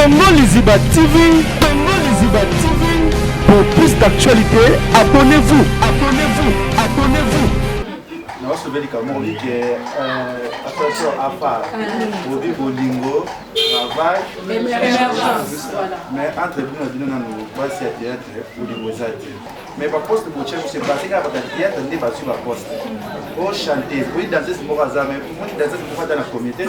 Congo Liziba TV, Congo Liziba TV. Pour plus d'actualité, abonnez-vous, abonnez-vous, abonnez-vous. Non, c'est bien comme on dit que attention à faire, Bobby Bolingo, travail, mais entre nous, nous passons à théâtre ou de vos actes. Mais par poste de boucher, c'est passé à votre théâtre, on n'est pas sur la poste. Pour chanter, pour danser, c'est pour hasard, mais pour danser, c'est pour dans la communauté.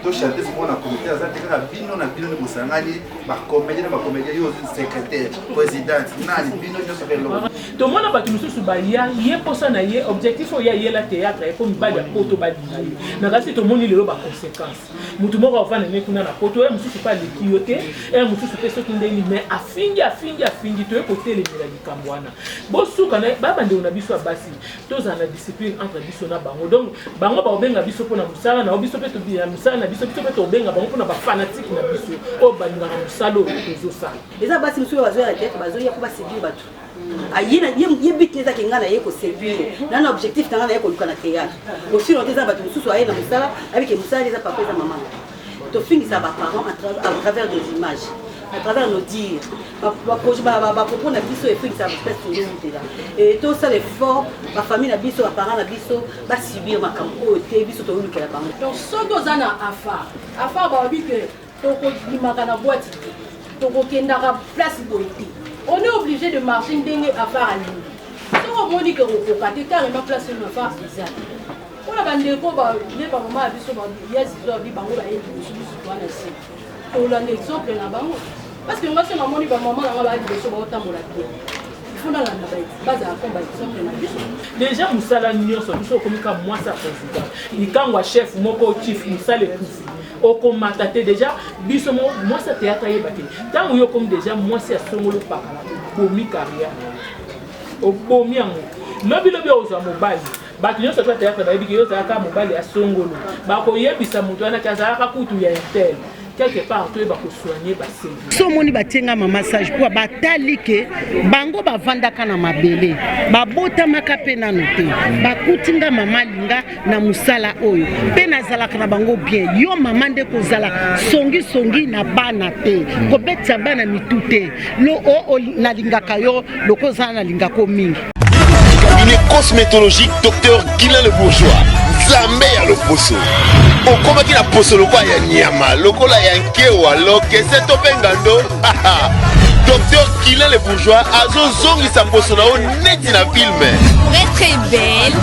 Pour chanter, c'est pour la communauté. Ça, c'est la bino, la bino, vous savez, ma comédie, secrétaire, présidente, nani, bino, nous sommes là. Tout le monde a battu le sous balia, il y a pour ça, il y a objectif, il y a la théâtre, il faut me battre pour battre. Mais là, tout le monde il a des conséquences. Tout le monde va faire des choses dans la photo, et je suis pas les quillotés, et je suis pas ceux qui ont mais à finir, tu es côté les médicaments. Bon, sous quand on a biso à Bassi, tous en la discipline entre biso na bango. Donc, bango ba obenga biso pour na musala, na biso peut bien musala, na biso peut obenga bango pour na ba fanatique na biso. O baninga na musalo ezo ça. Les abassi monsieur bazo ya tête, bazo ya ko ba séduire batu. Ayina yebit les akinga na yeko séduire. Na na objectif tanga na yeko luka na théâtre. Aussi on des abatu mususu aye na musala, avec les musala les papa et maman. To finir ça ba parents à travers des images. À travers nos dires, propos na biso et puis ça respecte tout là. Et tout ça l'effort, ma famille na biso, ma parents na biso, va subir ma campo et biso to luka la bango. Donc soto zana afar ba bi que to ko limaka na boîte, to ko kendaka place boiti. On est obligé de marcher ndenge afar ali. So on dit que ko kate carrément place na afar bizarre. On a bandé ko ba ne ba mama biso ba yes zo bi bango ba e biso to na si. Pour l'exemple na bango. Parce que moi, c'est maman qui va maman la vie de ce autant pour la vie. Il faut dans la base à combat exemple na biso. Déjà musala nyonso biso comme ka moi ça président. Il quand wa chef moko chief musala kufi. O komata te déjà biso moi ça théâtre yebaki. Tant yo comme déjà moi c'est songolo pakala. Bomi carrière. O bomi yango. Lobi oza mobile. Batu nyonso to théâtre ba yebiki yo za ka mobile ya songolo. Ba ko yebisa mutu ana kaza ka kutu ya intel. Quelque part tu vas soigner basi. So moni batenga ma massage pour batali ke bango bavandaka na mabele. Babota makape na note. Bakutinga mama linga na musala oyo. Pe nazalaka na bango bien. Yo mama nde kozala songi na bana te. Ko betsa bana mitute. Lo o na lingaka yo lokozala na lingako mingi. Cabinet cosmétologique Dr Guilain le Bourgeois. Zambe ya loposo. Okoma ki na poso lokwa ya nyama, lokola ya nkewa, lokese to pengando. Dr Guilain le Bourgeois azo zongi sa poso na o neti na film. Pour être très belle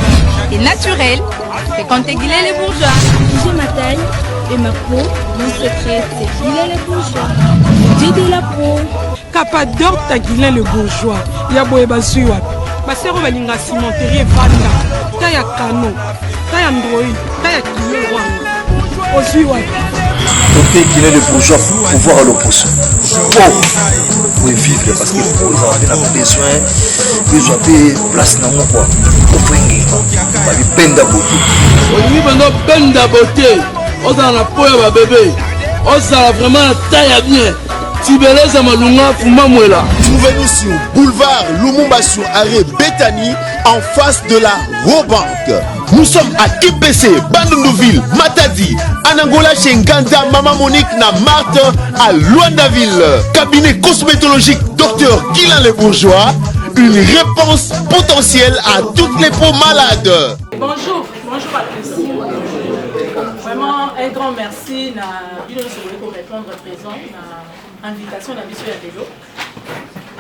et naturelle, fréquentez Guilain le Bourgeois. J'ai ma taille et ma peau, mon secret c'est Guilain le Bourgeois. J'ai de la peau. Capador ta Guilain le Bourgeois. Ya boye basuwa. Basero balinga cimenterie vanda. Ta ya kano. Ta ya android. Ta ya kilo wanga. Osuwa. Dr Guilain le Bourgeois pour pouvoir l'opposer. Pour vivre parce que vous avez besoin de place dans mon quoi. Pour finir. Bah lui benda beauté. On lui benda benda beauté. On dans la peau ya bébé. On ça vraiment taille bien. Trouvez-nous sur boulevard Lumumba sur arrêt Bethany en face de la Robank. Nous sommes à IPC, Bandundouville, Matadi, Anangola chez Nganda, Maman Monique, na Marthe, à Luandaville. Cabinet cosmétologique Dr Guilain le Bourgeois. Une réponse potentielle à toutes les peaux malades. Bonjour à tous. Vraiment un grand merci pour répondre présent. Invitation à Bisso ya Lelo.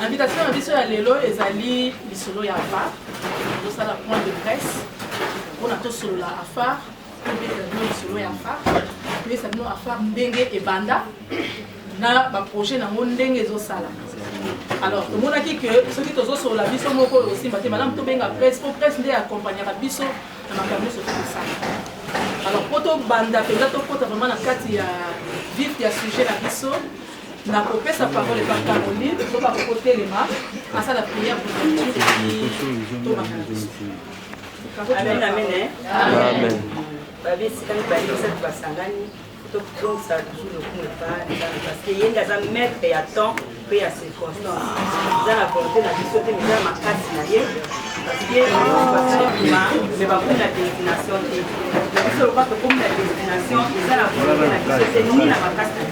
Invitation à Bisso ya Lelo ezali lisolo ya afar. Nous ça la point de presse. On a tout solo la afar. Nous lisolo ya afar. Mais ça nous afar ndenge et banda. Na ba projet na ndenge zo sala. Alors le monde a dit que ceux qui tozo sur la Bisso moko aussi baté madame to benga presse pour presse ndé accompagner la Bisso na makambo so tout ça. Alors poto banda peut-être poto vraiment na kati ya vif ya sujet la Bisso. Na copé sa parole est par Caroline, il faut pas côté les mains, à ça la prière pour Amen, amen. Amen. Babi sikani ba yesa basangani, to donc ça toujours le coup pas parce que yenga za mettre ya temps pe ya circonstance. Za la volonté na biso te mais ma casse na ye parce que mais ba pour la destination te. La biso pas comme la destination, ça la volonté na biso te ni na ma casse.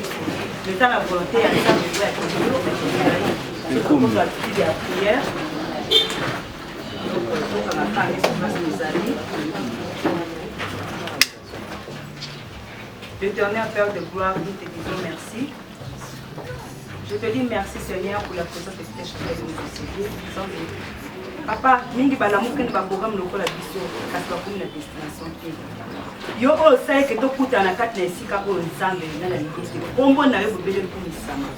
mais dans la volonté ya nzambe oyo akokilo sokokozo attitude ya prière tokanga kanga esopasi ezali. L'éternel Père de gloire, nous te disons merci. Je te dis merci Seigneur pour la présence de tes chefs de nos conseillers. Papa, mingi balamuki ni baprogramme lokola biso kasi bakomi na destination te. Yo oyo osali ke tokutana kati na esika oyo nzambe na na likete kombo na yo bobele mpumisama.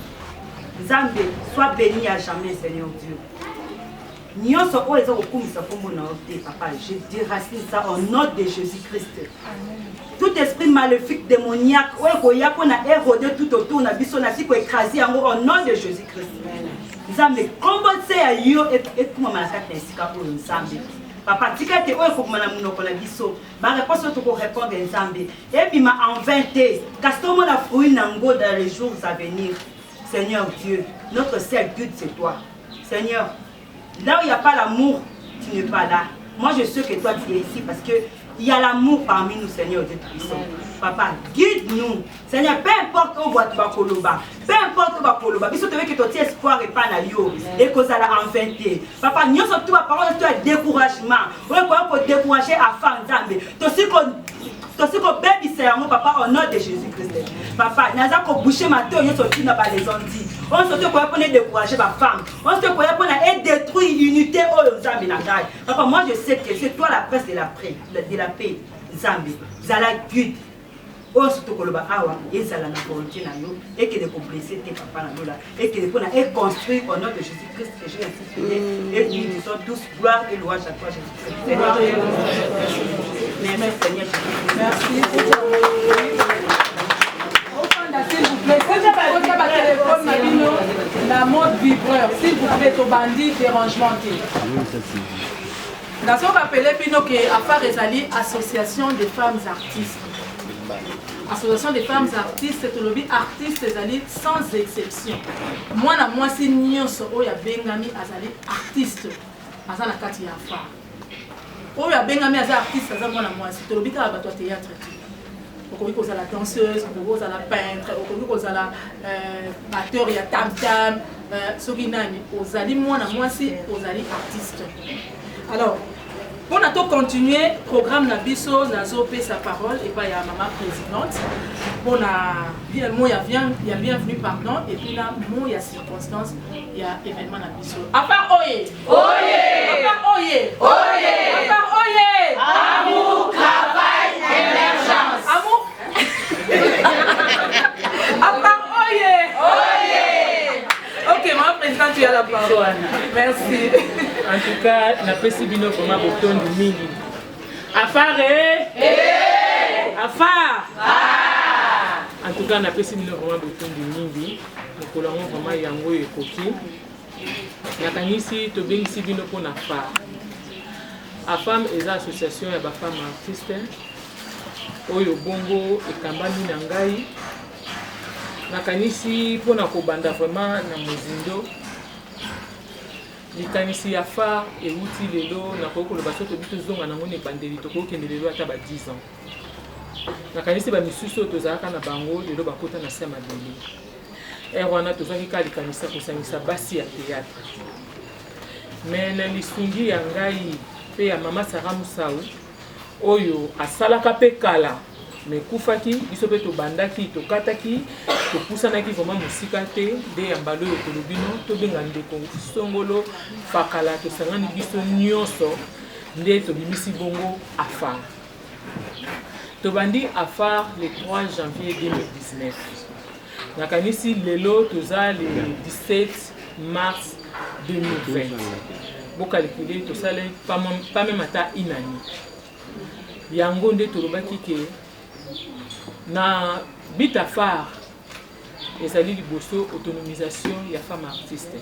Nzambe sois béni à jamais Seigneur Dieu. Nyonso oyo eza kokumisa kombo na yo te papa, je déracine ça au nom de Jésus-Christ. Tout esprit maléfique démoniaque oyo koya mpona érode tout autour na biso na si koécrase yango au nom de Jésus-Christ. Nzambe kombo se ya yo ekumama na kati na esika oyo nzambe. Papa tika te oyo ekokoma na monoko na biso baréponse oyo tokorépondre nzambe ebima en vain te kasi tomona fruit nango dans les jours à venir. Seigneur Dieu, notre seul but c'est toi. Seigneur, là où il n'y a pas l'amour, tu n'es pas là. Moi je sais que toi tu es ici parce que il y a l'amour parmi nous, Seigneur Dieu Tout-Puissant. Papa, guide-nous. Seigneur, peu importe où va Bakoloba, peu importe où Bakoloba, parce que tu veux que ton espoir n'est pas là, et que ça l'a en vérité. Papa, nous sommes tous à parole, tu as découragement. On va décourager à faire Nzambe. Tosi ko baby c'est mon papa au nom de Jésus-Christ. Papa, naza ko boucher ma tête, yo sorti na ba les ondis. On sorti ko pour décourager ma femme. On sorti ko pour détruire l'unité au Nzambe na ngai. Papa, moi je sais que c'est toi la presse de la paix, Nzambe. Zala guide. On surtout ko loba awa ezala na volonté na yo et que de blesser tes papa na yo là et que de pour construire au nom de Jésus-Christ que j'ai ainsi prié et nous disons tous gloire et louange à toi Jésus-Christ. Seigneur, merci Seigneur. Merci. S'il vous plaît, si vous posez votre téléphone, la mode vibreur, s'il vous plaît, au bandit dérangement. Dans ce qu'on appelle Pino que Afar Ezali, Association des femmes artistes. Association des femmes artistes, c'est le lobby artiste Ezali sans exception. Moi, si nyonso oya bengami azali artiste, azala kati ya Afar. Oya bengami azali artiste, azala moi si to lobby ka ba théâtre. Okoki kozala la danseuse, okoki kozala la peintre, okoki kozala batteur ya tam tam, soki nani ozali mwana mwasi ozali artiste. Alors, on a tout continué programme na biso nazo pe sa parole et pas ya maman présidente. On a bien mot ya bienvenue pardon et puis là mot ya circonstance ya événement na biso. Afar oye. Oye. Afar oye. Oye. Afar oye. Amour, travail, émergence. Amour. Afar oye. Oye. OK, maman présidente, tu as la parole. Merci. En tout cas, na pesi bino vraiment boton du mingi. Afar Afar. En tout cas, na pesi bino vraiment boton du mingi. Nous avons vraiment yango ekoki. Nakanisi to bengisi bino pour na Afar. Afar est association ya ba femme artiste. Oyo bongo ekambani na ngai. Nakanisi pour na kobanda vraiment na mozindo. Likanisi ya Afar euti lelo na koko lo baso to bitu zonga na ngone bandeli to ko kende lelo ata ba 10 ans. Nakanisi ba misusu to zaka na bango lelo bakota na sema deli. Wana to zaki ka likanisa ko sangisa basi ya théâtre. Mais na lisungi ya ngai pe ya mama Sarah Musau oyo asalaka pe kala me kufaki biso pe to bandaki to kataki to pusanaki vraiment musika te de ya mbalo yo kolobino to benga ndeko songolo fakala to sangani biso nyonso nde to bimisi bongo Afar. To bandi Afar le 3 janvier 2019. Nakanisi lelo toza le 17 mars 2020. Bo calculer to sale pas même ata inani. Yango nde to lobaki ke na bit Afar ezali liboso autonomisation ya femme artiste.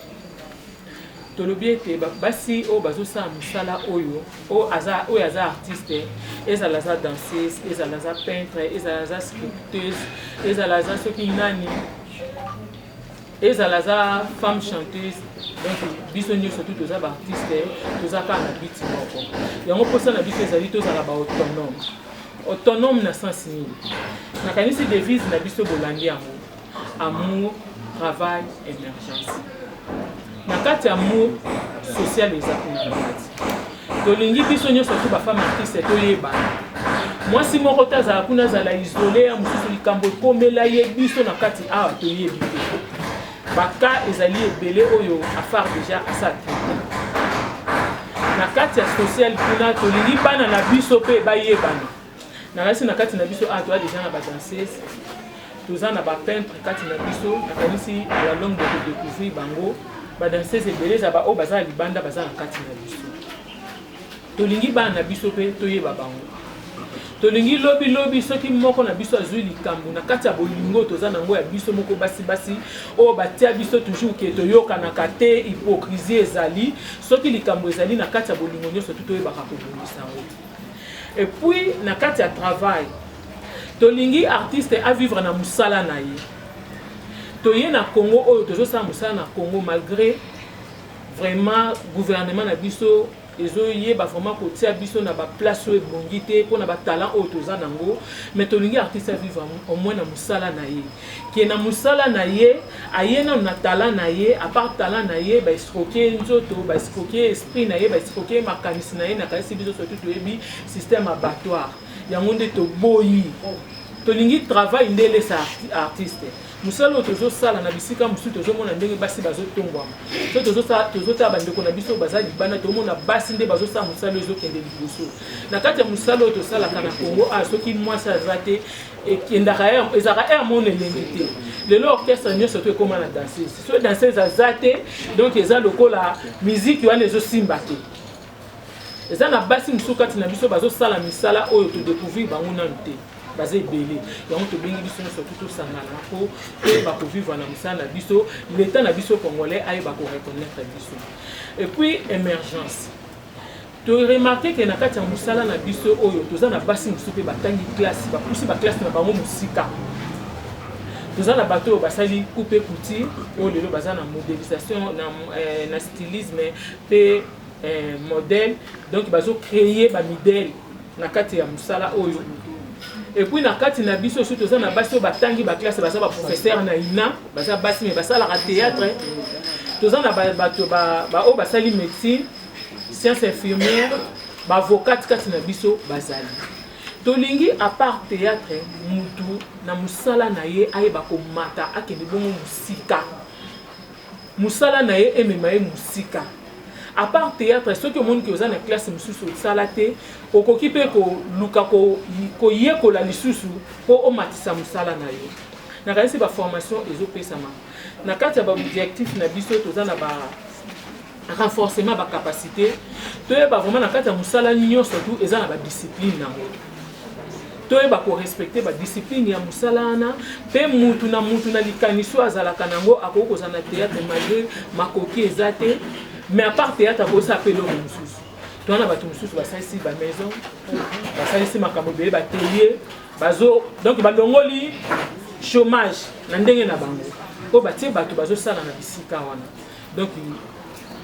Tolobi ete basi o bazosala musala oyo aza artiste, ezala za danseuse, ezala za peintre, ezala za sculpteuse, ezala za soki nani, ezala za femme chanteuse. Donc biso nyonso tout toza ba artiste, toza ka na biti moko. Yango posa na biso ezali tozala ba autonome na sens nini. Nakanisi devise na biso bolandi yango. amour, travail, émergence. Na kati amour social eza kuna na kati. Tolingi biso nyonso tu ba femme artiste toyebana. Moi si moko tazala kuna zala isolé mususu likambo ekomela ye biso na kati awa toyebi te. Baka ezali ebele oyo afar déjà asaki. Na kati ya social kuna tolingi bana na biso pe bayebana. Na rasi na kati na biso toa déjà na ba danseuse. Toza na ba peintre kati na biso na kanisi à la longue de découvrir bango ba danseuse ebele za ba o baza libanda baza na kati na biso. Tolingi bana na biso pe toyeba bango. Tolingi lobi soki moko na biso azui likambo na kati ya bolingo toza nango ya biso moko basi o batia biso toujours ke toyoka na kate hypocrisie ezali soki likambo ezali na kati ya bolingo nyonso toyebaka kobongisa ngo. Et puis na kati ya travail tolingi artiste a vivre na musala na ye. Toye na Congo oyo tozosala musala na Congo malgré vraiment gouvernement na biso ezoyeba vraiment kotia biso na ba place oyo ebongi te mpo na ba talent oyo toza nango, mais tolingi artiste a vivre au moins na musala na ye. Ki na musala na ye aye na talent na ye, à part talent na ye ba escroquer nzoto, ba escroquer esprit na ye, ba escroquer makanisi na ye na kasi biso surtout toyebi système abattoir. Yango nde toboyi. Tolingi travail ndele sa artiste. Musala tozo sala na bisika musu tozo mona ndenge basi bazo tongwama. So tozo ta bandeko na biso bazali bana to mona basi nde bazo sa musala ezo kende liboso. Na kati ya musala to sala kana Congo a soki mwasa zate e kendaka ezaka mon l'indité. Le orchestre nyo surtout comme na danser. So danser zate donc eza lokola musique wana ezo simbate. Eza na basi musu kati na biso bazo sala misala oyo to découvrir bango nante. Basé belé yango to bengi biso surtout to sangana ko ba ko vivre na musala biso l'état na biso congolais aye ba ko reconnaître biso. Et puis émergence to remarquer que na kati ya musala na biso oyo toza na basi musu pe batangi classe ba pousse ba classe na bango musika. Toza na bato basali couper couture o lelo baza na modélisation na stylisme pe modèle donc bazo créer ba modèle na kati ya musala oyo. Et puis na kati na biso surtout toza na basi batangi ba classe baza ba professeur na ina baza basi mais basala ka théâtre toza na bato ba o basali médecine sciences infirmières ba avocat kati na biso bazali tolingi à part théâtre mutu na musala na ye ayeba ko mata akende bongo musika musala na ye emema ye musika. À part théâtre, ceux qui ont montré que la classe mususu salate, okoki pe ko luka ko yeko la lisusu po o matisa musala na yo. Na kanisi ba formation ezo pesama. Na kati ya ba objectif na biso toza na ba renforcement ba capacité. Toyeba vraiment na kati ya musala nyo surtout eza na ba discipline nango. Toyeba ko respecter ba discipline ya musala na pe mutu na likaniso azala kanango akoko za na théâtre malgré makoki ezate. Mais à part théâtre, il faut appeler l'homme mususu. Tu as des mususu, tu as ici ma maison, tu as ici ma camobé, tu as atelier, donc tu as le chômage. Tu as un bango. Tu as un sala na bisika wana. Donc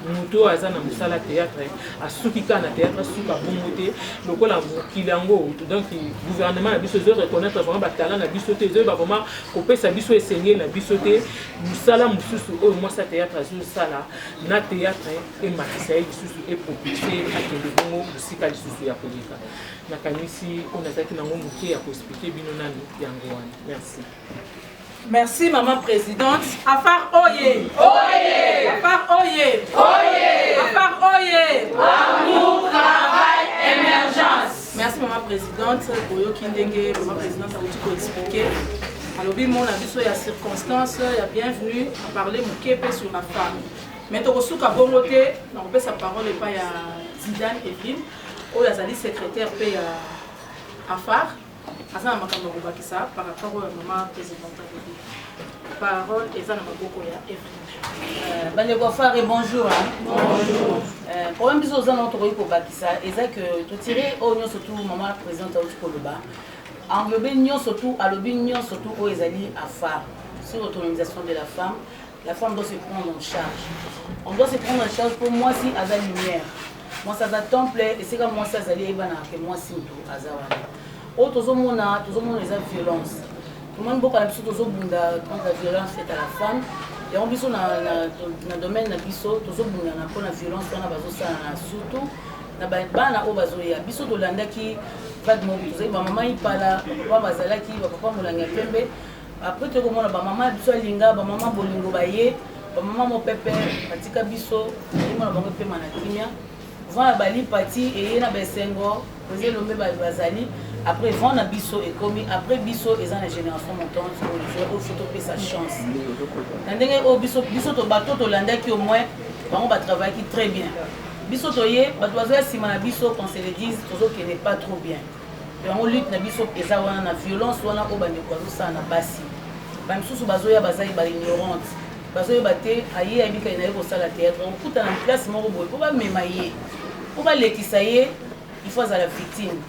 muto azana musala théâtre asukika na théâtre suka bongote lokola kilango donc gouvernement na biso zo reconnaître vraiment ba talent na biso te zo ba vraiment kopesa biso esengé na biso te musala mususu o moi sa théâtre zo sala na théâtre et matisa lisusu et propulser akende bongo musika lisusu ya kolika na kanisi on azaki nango muke ya ko expliquer bino nani yango wana. Merci. Merci, Maman Présidente. Afar Oye! Oye! Afar Oye! Oye! Afar Oye! Amour, travail, émergence! Merci, Maman Présidente. Boyo Kindenge, Maman Présidente, ça vous expliquer. Alors, bien, mon avis sur les circonstances, il y a bienvenue à parler mon képe sur la femme. Mais tu reçois qu'à bon côté, on peut sa parole et pas à Zidane Evelyne, où il y a des secrétaires à Afar. Asa na makambo kobakisa par rapport à maman présidente de la parole eza na maboko ya Evelyne. Bandeko Afar bonjour. Bonjour. Problème biso za na tokoki kobakisa eza que to tirer au nyo surtout maman présidente auti koloba. Englober nyo surtout alobi nyo surtout o ezali Afar sur l'autonomisation de la femme doit se prendre en charge. On doit se prendre en charge pour moi si aza lumière. Moi ça va temple et c'est comme moi ça zali ebana que moi si to aza wana. Oh, tout le monde a violence. Comment beaucoup de choses contre la violence faite à la femme. Et on biso na domaine na biso tozo bunda na pona violence wana bazo sala na surtout na bana o bazo ya biso to landaki pas de mo biso ba mama ipala ba bazalaki ba papa molanga pembe après te komona ba mama biso linga ba mama bolingo baye ba mama mo pepe batika biso ni mona bango pe mana kimia vont bali parti et na besengo poser lombe bazali après vont na biso et comme après biso et la génération montante au photo pe sa chance ndenge o biso to bato to landaki au moins bango ba travailler qui très bien biso to ye ba doit sima na biso qu'on se le dise toujours qui n'est pas trop bien et on lutte na biso eza wana na violence wana o ba ndeko ça na basi ba msusu bazoya bazali ba ignorante bazoya bate aye abika ina ko sala théâtre on kuta na place moko boy po ba mema ye po ba lekisa ye il faut à la victime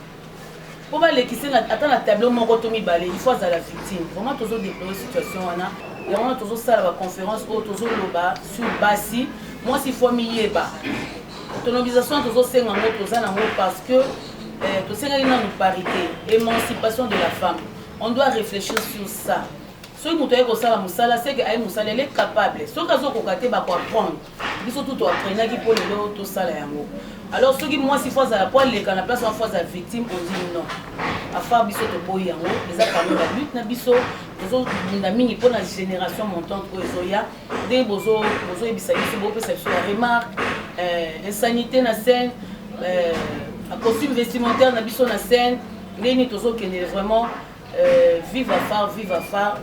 pour les qui sont à la tableau mon rotomi balé il faut à la victime vraiment toujours déplorer situation wana et on a toujours ça la conférence au toujours le bas sur basi moi si faut mier bas autonomisation toujours c'est en mot parce que tout c'est une parité émancipation de la femme on doit réfléchir sur ça ce que nous devons faire musala c'est que ay musala elle est capable ce que zo kokate ba ko apprendre biso tout apprendre qui pour le tout ça la yango. Alors ceux qui moi si fois à la poêle les la place en fois à la victime on dit non à faire biso to boy yango les a parlé la lutte na biso bozo na mingi pour la génération montante ko ezoya des bozo ebisa biso bo pesa biso la remarque insanité na scène à costume vestimentaire na biso na scène ndeni tozo kene vraiment vive à phare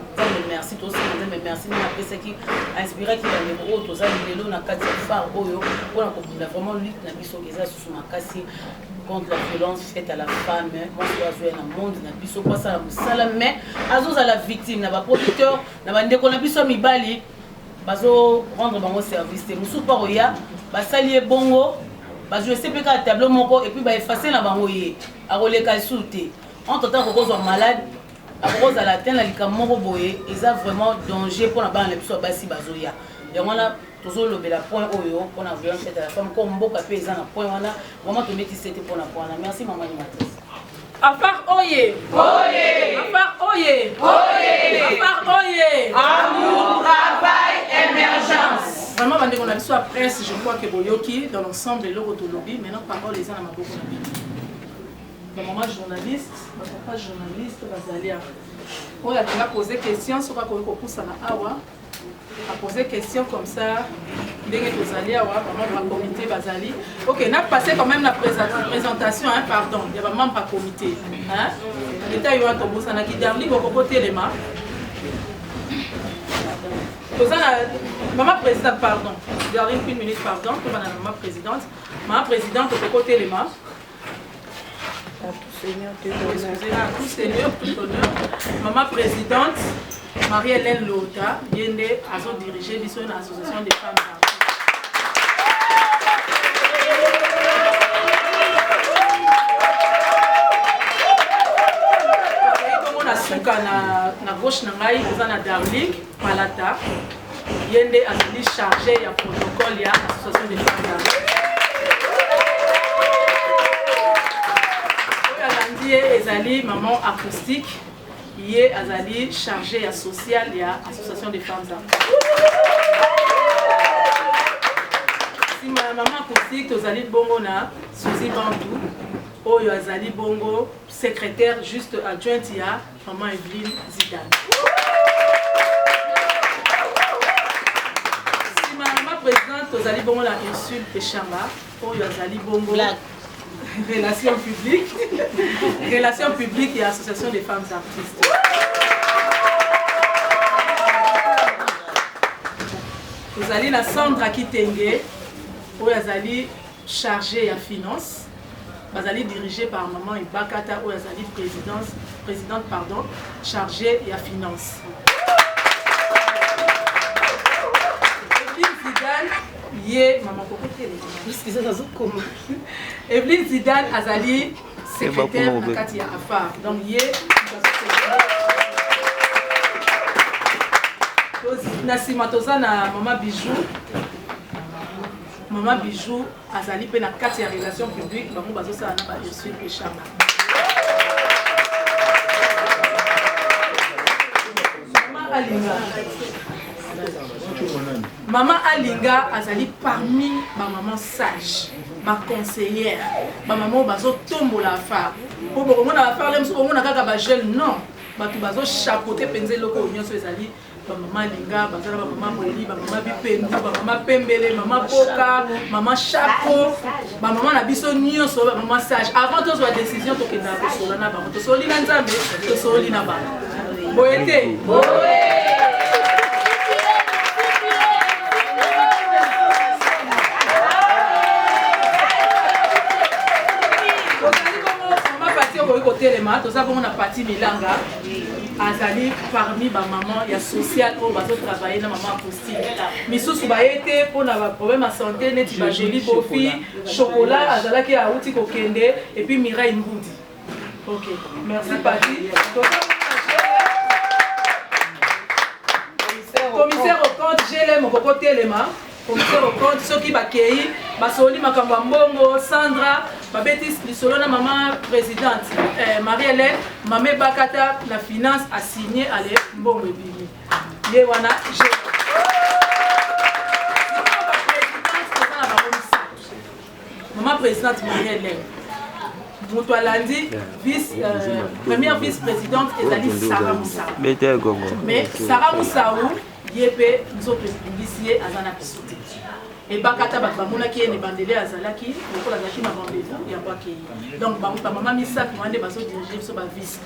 merci tous mais merci na pesa qui a inspiré qui va le haut tous lelo na kati phare oyo pour la vraiment lutte na biso eza sous makasi contre la violence faite à la femme moi je dois dans monde na biso pas ça musala mais azoza la victime na ba producteur na ba ndeko na biso mibali bazo rendre bango service te musu pa oya ba salier bongo ba jouer CPK tableau moko et puis ba effacer na bango ye a roleka souté entre temps qu'on soit malade à cause à la tête la likamoko boye ils a vraiment danger pour la bande les biso basi bazoya et on a toujours le bela point oyo pour la violence faite à la femme comme mboka pe ils en a point wana vraiment to mettre c'était pour la point merci maman animatrice Afar oye oye Afar oye oye Afar oye amour travail émergence vraiment bande on a biso presse je crois que boyoki dans l'ensemble de l'Orotolobi maintenant parole les gens na maboko na biso ma maman journaliste, ma papa journaliste, Bazalia. On a posé question sur quoi qu'on ça na awa. A posé question comme ça. Dès que vous allez avoir maman comité Bazali. Ok, n'a passé quand même la présentation, hein, pardon. Il y a maman pas comité, hein. L'état y a un tombeau ça n'a qui dernier au côté les mains. Maman présidente, pardon. Dernière une minute, pardon. Maman présidente. Maman présidente au côté les mains. Excusez-moi, tout seigneur, tout honneur. Maman présidente, Marie-Hélène Lota, Yende, a dirigé l'association des femmes artistes. Comme on a souka na gauche na ngai, on a Darlik, Palata, Yende a chargé il y a protocole, il y a l'association des femmes artistes. Ezali maman acoustique, hier Azali chargé à social et à association des femmes artistes. Si ma maman acoustique, Azali bongo na Suzy Bandou, Oyo Azali bongo secrétaire juste adjointe ya maman Evelyne Zidane. Si ma maman présidente, Azali bongo la Ursule Pechamba, Oyo Azali bongo relations publiques et association des femmes artistes. Vous allez la Sandra Kitenge, où vous allez chargée à finance, vous allez dirigée par maman Ibakata, où vous allez présidente chargée à finance. Yé maman Evelyne Zidane Azali secrétaire de Katia Afar donc yé Nasima Tozana maman Bijou Azali pe na Katia relations publiques bango bazo ça na ba Ursule Pechamba Alinga. Maman Alinga azali parmi ma maman sage, ma conseillère, ma maman bazo tombo la fa. Pour beaucoup na faire même so na kaka ba jeune non, ba tu bazo chapeauter penze loko nyonso ezali ba maman Alinga, bazala ba maman Moli, ba maman Bipendu, ba maman Pembele, maman Poka, maman Chapeau, ba maman na biso nyonso ba maman sage. Avant de la décision to kenda ko sola na ba to soli na nzambe, to soli na ba. Boyete. Téléma, tout ça comme on a parti Milanga, azali parmi ma maman, il y a social pour travailler dans maman apostille. Mais sous ce été pour avoir problème à santé, net ma jolie beau-fille, chocolat, azala qui a outil kokende et puis Mira Ngoudi. Ok, merci Pati. Commissaire au compte, j'ai les mon coco Téléma. Commissaire au compte, ceux qui bakei, basoli makamba mbongo, Sandra, babetis lisolo na maman présidente, Marie-Hélène, Mamé Bakata, la finance a signé à mbongo bimi. Yewana, maman présidente Marie-Hélène. Moutoualandi, première vice-présidente, Ezali Sarah Moussaou. Mais Sarah Moussaou, Yépe, nous autres policiers, Azana Pissoté. Et Bakata Bakbamona qui est né bandélé à Zalaki, pour la Zaki m'a rendez-vous, il y a pas qui. Donc, maman Missa, qui m'a dit, baso dirigé sur ma vice,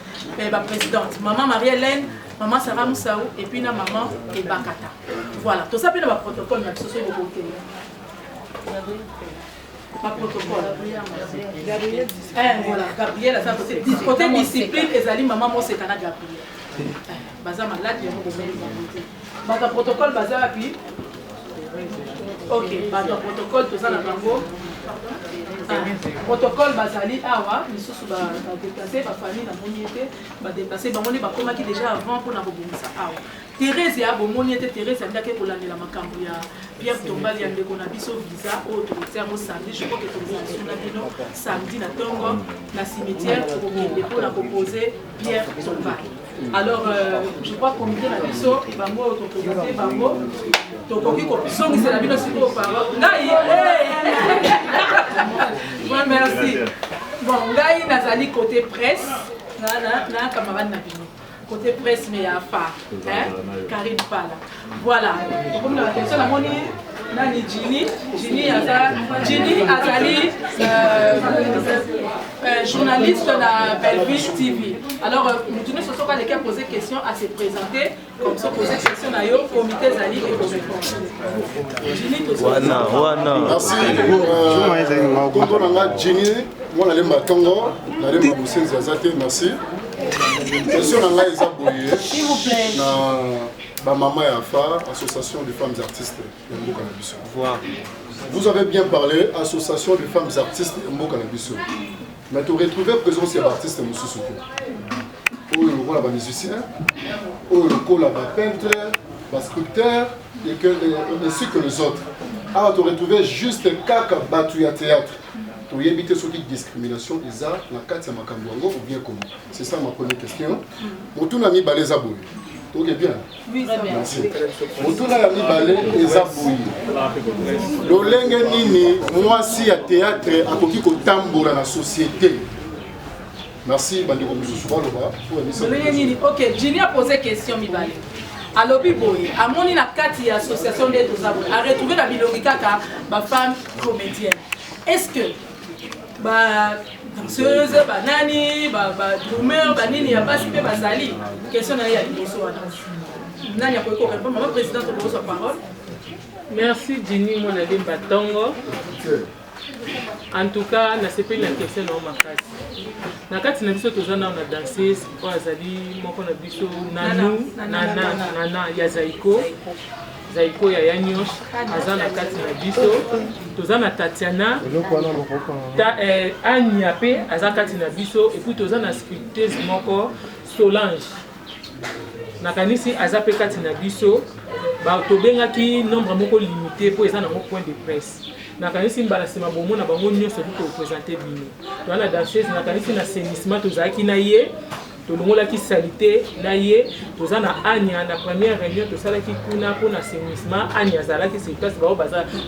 ma présidente. Maman Marie-Hélène, maman Sarah Moussaou, et puis na maman et Bakata. Voilà, tout ça, puis dans le protocole, mais ce soit beaucoup de ma protocole. Voilà, Gabriel, ça côté discipline, Ezali, maman, moi, c'est Kana Gabriel. Baza malade, il y a beaucoup de choses. Protocole, Baza, puis. Ok, protocole, tout ça, la bango. Protocole, Bazali, Awa, nous sommes déplacés, ma famille, la monité, déplacés, ma monnaie, comment qui déjà avant pour la rebondir Awa. Thérèse, il y a bon monité, Thérèse, il y a pour l'année la Macambou, Pierre Tombal, il y a des conabiso visa, autoritaire au samedi, je crois que tout samedi, na Tongo, na cimetière, pour la proposer Pierre Tombal. Alors, je crois qu'on dit la biso, et bango, autorisé, bango, tokoki kopiso, c'est la biso, c'est au parent. Merci. Bon, Ngaï Nazali côté presse, na camarade Nabino. Côté presse, mais il y a Fa, Karine Pala. Voilà. Comme la question, la monnaie, Nani Gini Azali, journaliste de la Belviche TV. Alors, nous ne sommes pas les cas poser questions à se présenter, comme ça poser questions à eux, comité Zali et pour répondre. Merci pour Gini, moi je suis Tongo, je suis Boussé Zazate, merci. Question s'il vous plaît. Maman et Afa, Association des femmes artistes de Mboka. Vous avez bien parlé, Association des femmes artistes de Mboka. Mais tu retrouves présence des artistes de Moussoussouko. Où le rôle des musiciens, où le rôle des peintres, des sculpteurs, ainsi que les autres. Alors tu retrouves juste Kaka Batouya Théâtre. Pour éviter ce type de discrimination, ils ont la carte de Makambouango ou bien comment. C'est ça ma première question. Mon tour n'a mis balé Zaboui. Tout est bien. Oui, ça va. Merci. Mon tour n'a mis balé Zaboui. L'olenge nini, moi si à théâtre, à Koki Kotambo dans la société. Merci, Bandiko Moussouba. Ok, Gini a posé question, Mibale. Alors, Biboy, à mon inakati association des Zaboui, a retrouvé la bilogika ma femme comédienne. Est-ce que danseuse, nani, drummer, nini, ya basi pe bazali. Question na ya liboso wana. Nani ya ko répondre, maman présidente de sa parole. Merci Jenny Mona Limba Tongo. En tout cas, na sepeli la question na makasi. Na kati na biso tozana na danseuse, ko azali moko na biso nana ya Zaiko. Zaiko ya Yanyosh, azana kati na biso, tozana Tatiana, Anya pe azana kati na biso, et puis tozana sculpteuse moko Solange. Nakanisi azape kati na biso, ba tobengaki nombre moko limité pour ezana mo point de presse. Nakanisi mbalasema bomo na bango nyonso pour représenter bino. Tozana danseuse nakanisi na assainissement tozaki na ye. tolongolaki salite na ye toza na Anya na première réunion tosalaki kuna mpona assainissement Anya azalaki sur place bao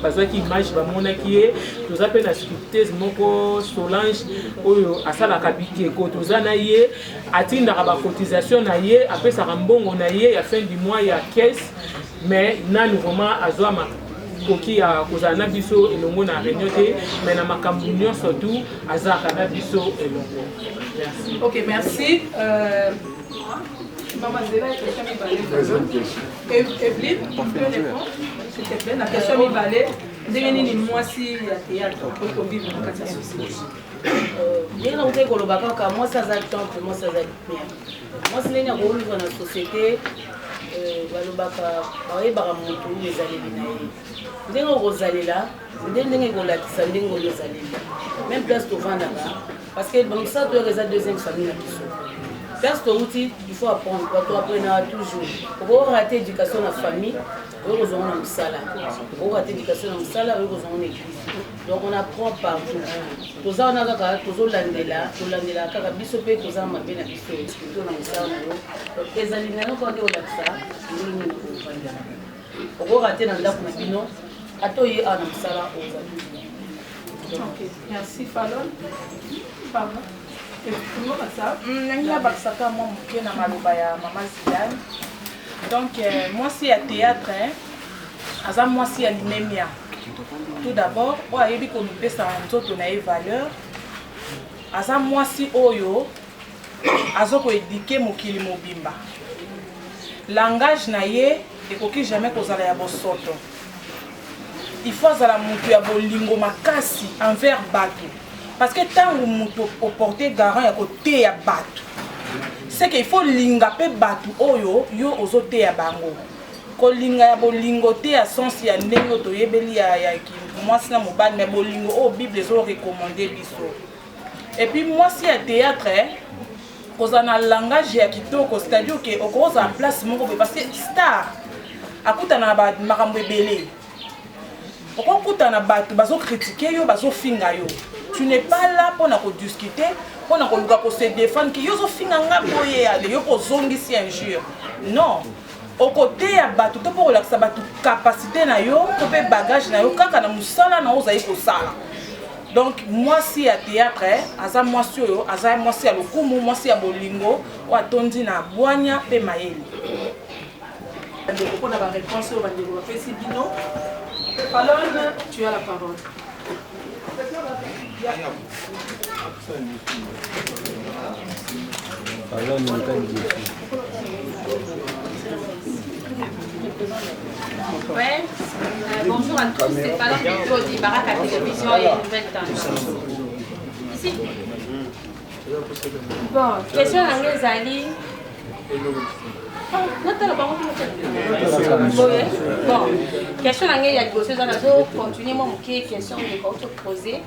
bazwaki image bamonaki ye toza mpe na sculpteuse moko Solange oyo asalaka bikeko toza na ye atindaka bacotisation na ye apesaka mbongo na ye ya fin du mois ya caisse mais nani vraiment azwa koki ya kozala na biso elongo na réunion te mais na makambo nyonso tu azalaka na biso elongo. Merci. Ok, merci. Maman Zéla, question Mibale. Evelyne, tu peux répondre, s'il te plaît. La question Mibale, ndenge moi si ya théâtre pour vivre dans la société. Bien na ute koloba kaka moi ça za temple moi ça za lumière. Moi c'est ndenge ko vivre na société balobaka bayebaka moto oyo ezaleli na ye ndenge okozalela ndenge ekolakisa ndenge oyo ozalela même place tovandaka parce que bamosala toyoka eza deuxième famille na biso place touti il faut apprendre bato aprenaka toujours okorate éducation na famille oyo kozonga na mosala okorate éducation na mosala oyo kozonga na église donc on apprend partout toza wana kaka tolandela kaka biso mpe toza mabe na biso to na mosala nayo ezali nano kaka nde olakisa ndenge nini kovandela okorate na ndako na bino ata oye awa na mosala ozali. Merci Fallon. Pardon. Nangi bakisaka mwa moke na maloba ya mama Zidane. Donc mwasi ya théâtre aza mwasi ya limemia. Tout d'abord oyo ayebi komipesa nzoto na ye valeur aza mwasi oyo azokoedike mokili mobimba. Langage na ye ekoki jamais kozala ya bosoto. Il faut azala moto ya bolingo makasi envers bato. Parce que tant que moto porter garant ya kote ya bato, c'est qu'il faut linga pe bato oyo yo ozote ya bango. Ko linga ya bolingo te ya sens ya ndenge to yebeli ya moi sina mobali mais bolingo o Bible zo recommander biso. Et puis moi si ya théâtre kozana langage ya kitoko, c'est-à-dire que okoza en place moko parce que star akutana ba makambo ebele. Okokutana bato bazo critiquer yo bazo finga yo. Tu n'es pas là pour discuter, pour se défendre, que yo zo finga nga boye ale yo ko zongisi injure. Non. Au côté ya bato to pour relaxer bato capacité na yo, to pe bagage na yo kaka na musala na ozayi ko sala. Donc moi si ya théâtre, aza moi si yo, aza moi si ya lokumu, moi si ya bolingo, o atondi na bwanya pe mayeli. Ndeko pona ba réponse au bandeko ba pesi bino. Fallon, tu as la parole. Ouais. Bonjour à tous, c'est Fallon Bito du Barak à Télévision et Nouvelle Tendance. Ici. Bon, question à Ngezali. Bon, question à Ngezali, continuer mon question de poser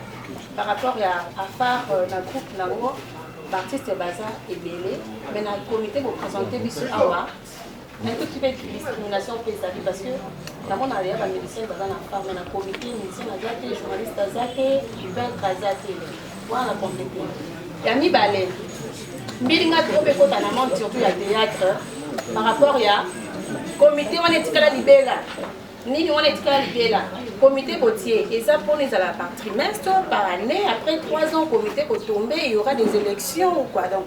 par rapport à faire dans le groupe Nango, l'artiste Baza et Bélé, mais dans le comité pour présenter Bissou Awa. Un tout petit peu de discrimination parce que dans mon arrière, les médecins dans la femme, dans le comité, les médecins les journalistes Azate, peintres Azate. Voilà complété. Yami Balé. Bilinga trop écotamment surtout la théâtre par rapport à comité on est à libéla. Ni on est à libéla. Comité potier et ça pour les à la par trimestre, par année, après 3 ans comité pour tomber, il y aura des élections ou quoi donc.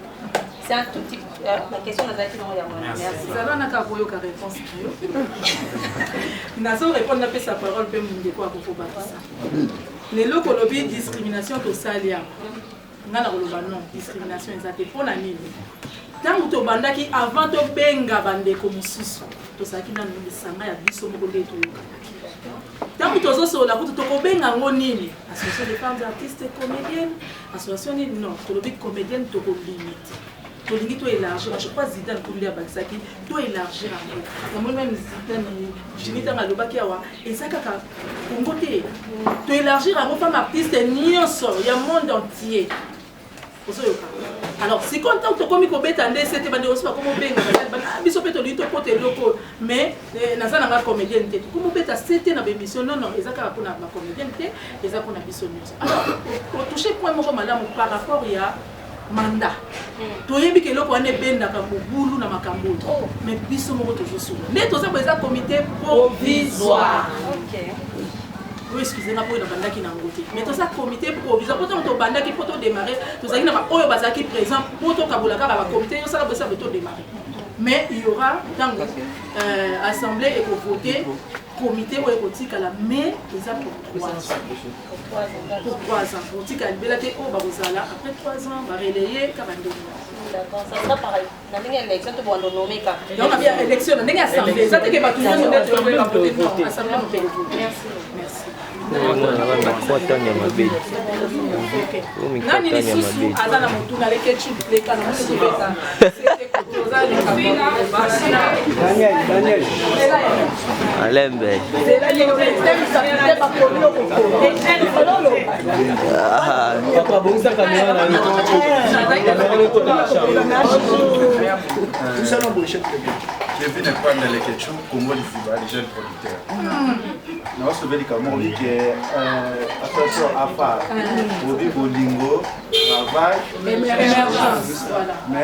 C'est un tout petit peu la question de la merci. Ça va n'a qu'à voir aucune réponse. Nazo répondre à sa parole peut me quoi pour ça. Les locaux lobby discrimination que ça y a. Ngana koloba non discrimination ezate pona nini. Tango to bandaki avant to benga bandeko mususu. To saki na ndisanga ya biso moko ndeto yokanaki. Tango to zoso la kutu to kobenga ngo nini? Association des femmes artistes et comédiennes, association ni non, to lobby comédienne to ko limite. To lingi to élargir, je crois Zidane pour lui abakisaki, to élargir en moi même Zidane Jimita Malobaki awa et ça kaka kongote. To élargir à femmes artistes nyonso, il y a monde entier. Alors, si content que comme il bête andé c'était bandé aussi pas comme benga biso peto lito pote loko mais naza na comédienne té comme bête c'était na émission non ezaka pour na comédienne té ezaka pour na biso. Alors, pour toucher point moko madame par rapport il y a mandat toyebi ke eloko wana ebendaka mobulu na makambo mais biso moko tozosula nde toza eza comité provisoire. Oui, excusez-moi pour le banda qui n'a pas mais tout ça comité provisoire pour ton banda qui peut démarrer tout ça qui n'a pas oyo bazaki présent pour ton kabolaka ba comité ça va démarrer mais il y aura dans assemblée et pour voter comité ou écotique à la mais déjà pour 3 ans pour 3 ans pour tika belate o ba bozala après 3 ans va relayer kabando. D'accord, ça sera pareil. Dans une élection, tu vas nommer quand. Donc, il y a élection, dans une assemblée. Ça, c'est que tout le monde est voté. Merci. Merci. Nani ni susu azana mutuna leke chuleka na musibeta. Daniel. Alembe. Je viens de prendre les questions Congo les jeunes producteurs. Nous avons sauvé les Camerounais qui est attention à part Bobby Bolingo, travail, mais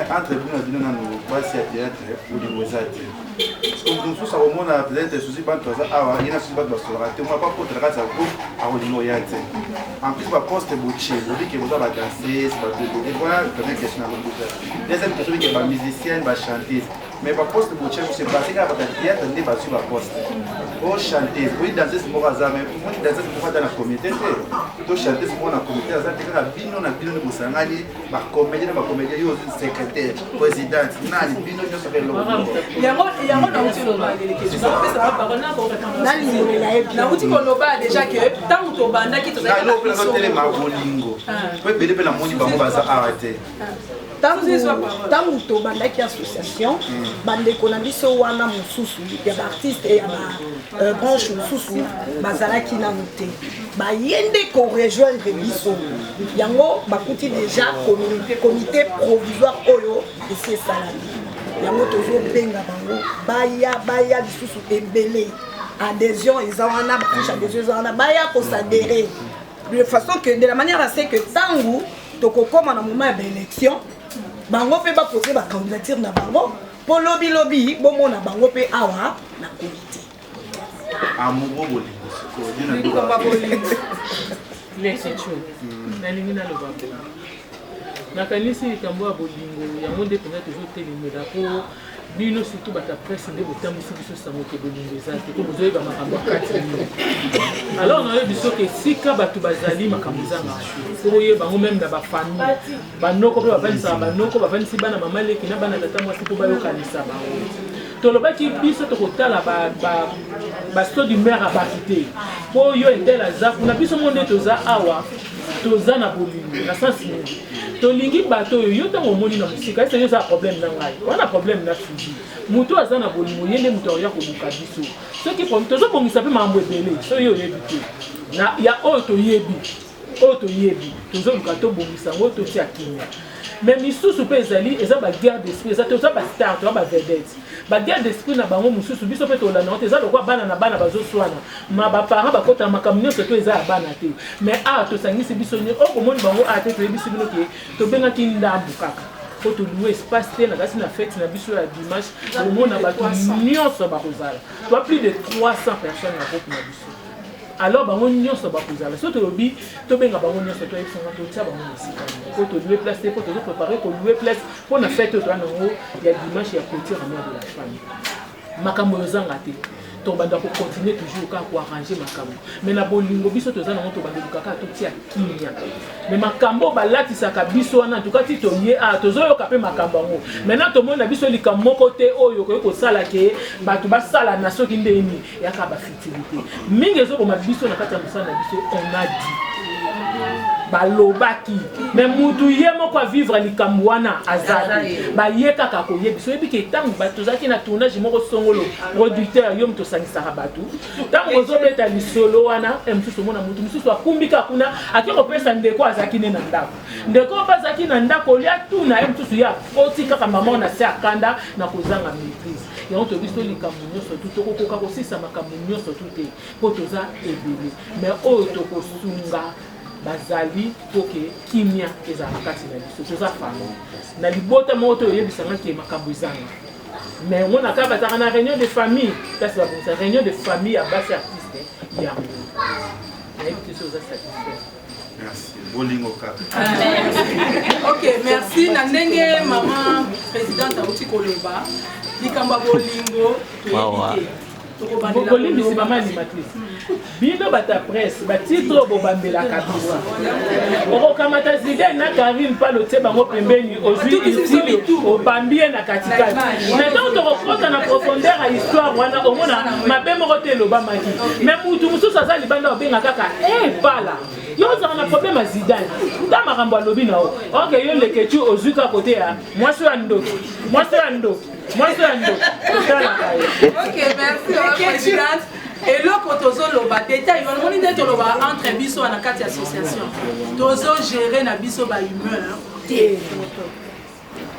entre nous, nous avons passé à théâtre ou des beaux-arts. Parce que nous tous avons peut-être des soucis, il y a des soucis de restaurateur, on ne va pas pour traiter ça à Rodino Yate. En plus, on va poster Boucher, vous dites que vous avez danser, c'est pas de et voilà, première question à vous. Deuxième question, qui est musicienne, chanteuse. Mais on va poster Boucher, c'est parce qu'il y a un théâtre, on va sur la poste. Pour chanter, pour danser, c'est pour hasard, mais pour danser, c'est pour dans la communauté. Pour chanter, c'est pour dans la communauté, c'est pour la bino, la bino, la bosangani, la comédie, il y a une secrétaire, présidente, nani, bino, il y a il y a un déjà que tant que banda qui ntango tobandaki association bandeko na biso wana mosusu ya baartiste ya babranche mosusu bazalaki nanu te baye nde korejoindre biso yango bakuti déjà comité provisoire oyo esi esalami yango tozobenga bango baya lisusu ebele adhésion eza wana bafiche adhésion eza wana baya kosadere de façon que de la manière à ce que tango tokokoma na moment ya baélection bango pe baposer bacandidature na bango po lobi bomona bango pe awa na comité nakanisi likambo ya bolingo yango nde mpenza tozotelemela po bino surtout bata presse nde botambwisi biso sango ke bolingo eza te po bozoyeba makambo akati bino alors nayebi soki esika bato bazali makambo ezanga po boyeba bango meme na bafamille banoko mpe bavanisaka banoko bavandisi bana mama leki na bana tata mwasi mpo bayokanisa bango tolobaki biso tokotala basto du maire abaki te mpo yo etel aza kuna biso mo nde toza awa toza na bolingo na sansi nini tolingi bato oyo yo ntango omoni na mosika ese yo eza problème na ngai wana problème na suivi moto aza na bolingo ye nde moto akoya koluka biso soki tozobongisa mpe makambo ebele so yo oyebi te ya oyo toyebi tozoluka tobongisa yango totia kimia mais misusu mpe ezali eza baguerre d'esprit eza toza bastar toza bavedete baguerre d'esprit na bango mosusu biso mpe tolanda yango te eza lokwa bana na bana bazoswana ma baparent bakotana makambo nyonso to eza ya bana te mais awa tosangisi biso okomoni bango awa te toyebisi bino ke tobengaki ndambu kaka po toluwe espace te na kasi na fete na biso ya dimanche omona bato nyonso bakozala toa plus de 300 personnes na groupe na biso alors bango nyonso bakozala so tolobi tobenga bango nyonso toyebisanga totia bango mosika po toluwe place te po tozoprépare koluwe place mpo na fete oyo toya nango ya dimanche ya clôture amour de la famille makambo ezanga te tobanda kocontinue toujours kaka koarrange makambo mais na bolingo biso toza nango tobandeluka kaka totia kimia mais makambo balatisaka biso wana ntuka ti toye tozoyoka mpe makambo yango maintenant tomoni na biso likambo moko te oyo okoki kosala ke bato basala na soki ndeni yaka bafutilité mingi ezoboma biso na kati ya mosala na biso on a dit balobaki mais mutu ye moko avivre likambo wana azali baye kaka koyebi so yebi ke ntango bato ozalaki na tournage moko songolo producteur yo moto osangisaka bato ntango ozobeta lisolo wana mosusu omona mutu mosusu akumbika kuna ake kopesa ndeko azalaki ne na ndako ndeko oyo azalaki na ndako olia tuna ye mosusu ye akoti kaka mama na se akanda na kozanga maîtrise yango tobiso likambo nyonso tu tokokoka kosisa makambo nyonso tu te mpo toza ebele mais oyo tokosunga bazali toke kimia ezala kati na biso toza famille na libota moko to oyebisanga ke makambo ezanga mais on a kaka bazaka na réunion de famille kasi babongisa réunion de famille ya basi artiste yango nayebi te so oza satisfait. Merci. Bolingo kaka. Ok, merci. Na ndenge maman présidente auti koloba likamba bolingo toyebi te. Bolimbisi maman animatrice. Bino bata presse, batitre bobambela kabisa. Okokamata zide na Karim Palote bango pembeni ozwi utile obambie na katikati. Maintenant tokokota na profondeur ya histoire wana omona mabe moko te lobamaki. Mais mutu mususu aza libanda obenga kaka pala. Yo ozala na problème ya Zidane. Ta makambo alobi na o. Ok yo leketu ozwi ka kote ya mwasi ya ndoki. Mwasi ya ndoki. Mwasi ya ndoki. Ok, merci présidente. Et là, quand on a des détails, on a entre biso et la association. Tozo gérer na biso ba humeur.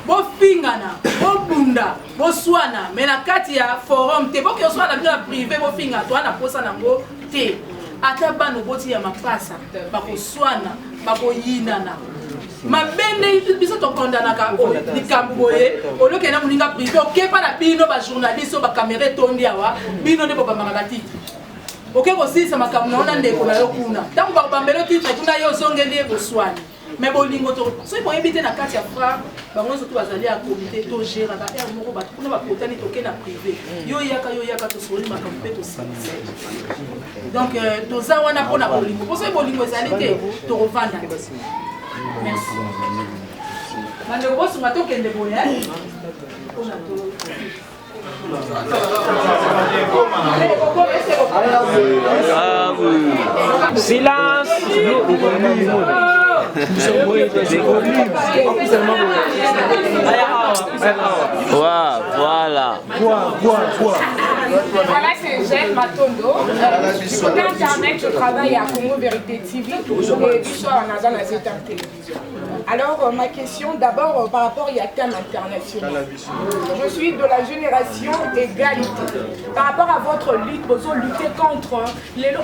Bo fingana, bo bunda, bo swana, mais na kati ya forum te bo ke soit na privé bo finga toi na posa nango te. Ata bano boti ya mapasa, ba ko swana, ba ko yinana. Mabende biso to condamna ka likamboye oloke na muninga privé oke pa na bino ba journaliste ba caméra tondi awa bino ne boba manga titre oke ko sisa makambo na ndeko na yo kuna tango ba bambelo titre kuna yo zongeli ko swani mais bolingo to so ko ebite na kati ya fra bango surtout bazali ya comité to gérer ka moko ba kuna ba potani toke na privé yo yaka to soli makambo pe to sisa donc to za wana pona bolingo po so bolingo ezali te to revanda. Merci. Mande ko sunga to kende boya. Silence. Voilà. Voilà, c'est Jeanne Matondo. Sur Internet, je travaille à Congo Vérité TV et du soir on a dans la télévision. Alors, ma question d'abord par rapport à thème international. Je suis de la génération égalité. Par rapport à votre lutte, vous luttez contre les lots,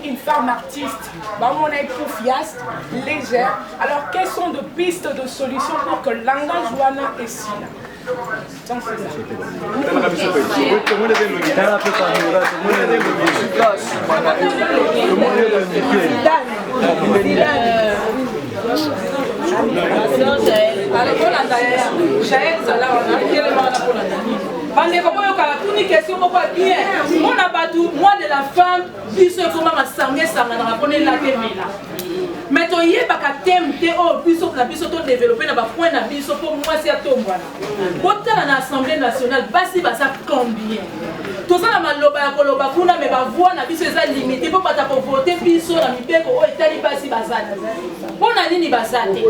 une femme artiste, on est confiaste, légère. Alors, quelles sont de pistes de solutions pour que le langage wana est si là? Moi de la femme, mais tu y es pas thème to développer na ba point na biso pour moi c'est tombwana. Bota na l'Assemblée nationale basi basa combien. Tout ça na maloba ya koloba kuna mais ba voix na biso eza limité pour pas ta voter biso na mibeko o etali basi bazana. Pona nini bazate.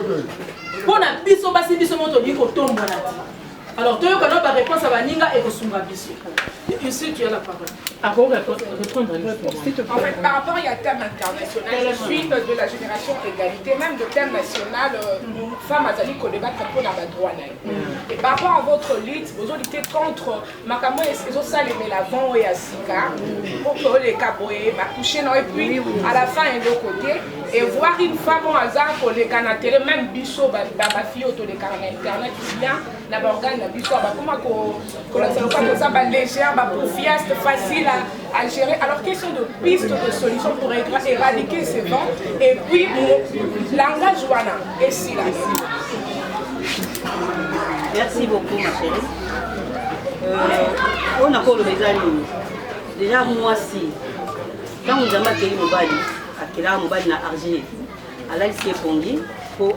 Pona biso basi biso moto liko tombwana. Alors tu as une réponse à Baninga et Kosunga Bissou. Ici tu as la parole. En fait, par rapport à thème international, je suis de la génération égalité, même de thème national, femme azali ko débattre pour la droit. Et par rapport à votre lutte, vous luttez contre Makamo et ces autres salles mais l'avant et à Sika pour que les caboyés va toucher et puis à la fin de côté et voir une femme au hasard pour les canatérés même biso ba fille auto les canaux internet bien na organe na biso ba comment ko la pas ça ba légère ba profiaste facile à gérer. Alors question de pistes de solutions pour éradiquer ces vents et puis langage wana et si là. Merci beaucoup ma chérie. On a encore le message. Déjà moi si quand vous avez accueilli Mobali, akela Mobali na Argile, ala il s'est répondu pour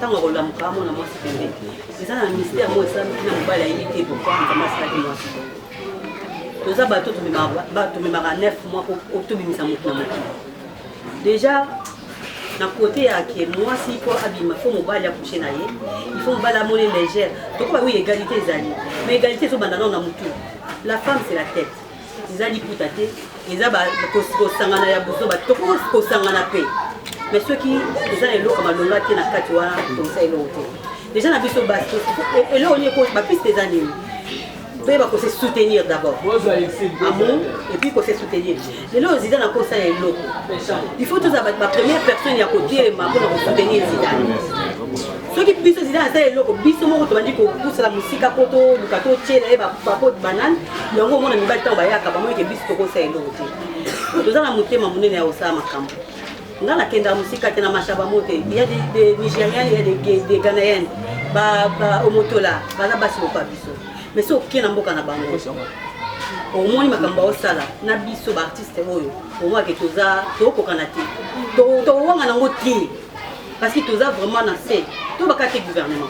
tant on l'a muka mon moi c'est pembé. C'est ça le mystère moi ça na Mobali a été pourquoi on commence à dire moi. Tout ça bateau tu me mara 9 mois pour obtenir ça mon. Déjà na côté à qui moi si pour abîme faut Mobali à coucher na ye, il faut Mobali à monnaie légère. Donc oui égalité zali. Mais égalité sur bandana na mutu. La femme c'est la tête. Ils ont dit pour tâter, ils ont sangana ya buzo ba toko sangana pe. Mais ceux qui ils ont elo comme longa qui na kati wana comme ça elo. Déjà na biso basto et là on est ko ba piste des années. il faut se soutenir d'abord. Amour, et puis il faut se soutenir. Et là, Zidane a ça est loco. Il faut tous avoir ma première personne à côté, ma pour soutenir Zidane. Ceux qui puissent Zidane, c'est loco. Biso mo to bandi ko pousse la musique à poto, le kato tchela ba pot banane. Le ngo mo na mibali ta ba ya ka ba mo ke biso ko ça est loco. Tous na mutema munene ya osama makambo. Dans la kenda musique à tena machaba mote, il y a des Nigériens, il y a des Ghanéens, au motola, bana basi ko biso. Mais c'est ok na mboka na bango. Au moins il makamba osala na biso ba artiste oyo. Au moins que toza to ko kanati. To wanga na ngoti. Parce que toza vraiment na c'est. To ba kate gouvernement.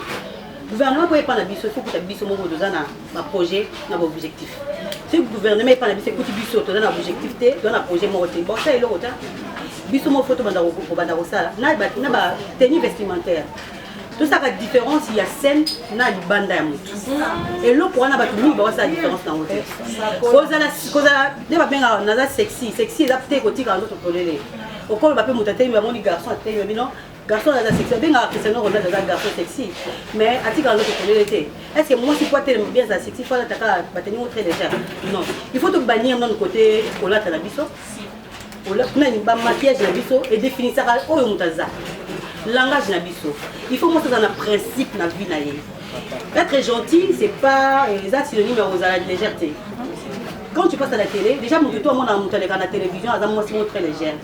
Gouvernement pour pas na biso, il faut que ta biso mo doza na ba projet na ba objectif. Si le gouvernement pas na biso écoute biso to na objectif té, dans na projet mo té. Bon ça est l'autre. Biso mo photo banda ko banda osala. Na ba tenue vestimentaire. Tout ça a différence, il y a scène, il y a du banda ya mutu. Et là pour on a battu mi ba ça différence dans hôtel. Koza na sexy est apte côté quand autre polele. Au col ba pe mutate mi ba moni garçon ate mi non garçon na sexy benga Cristiano Ronaldo na garçon sexy. Mais ati quand autre polele té. Est-ce que moi si quoi tellement bien ça sexy faut la taka ba tenir très légère. Non, il faut te bannir dans le côté olata na biso. Olata na ni ba maquillage na biso et définir ça oyo mutaza. Langage na biso. Il faut montrer dans le principe na vie na yé. Être gentil, c'est pas synonyme aux légèreté. Quand tu passes à la télé, déjà mon tuto à la télévision, à moi c'est très légère.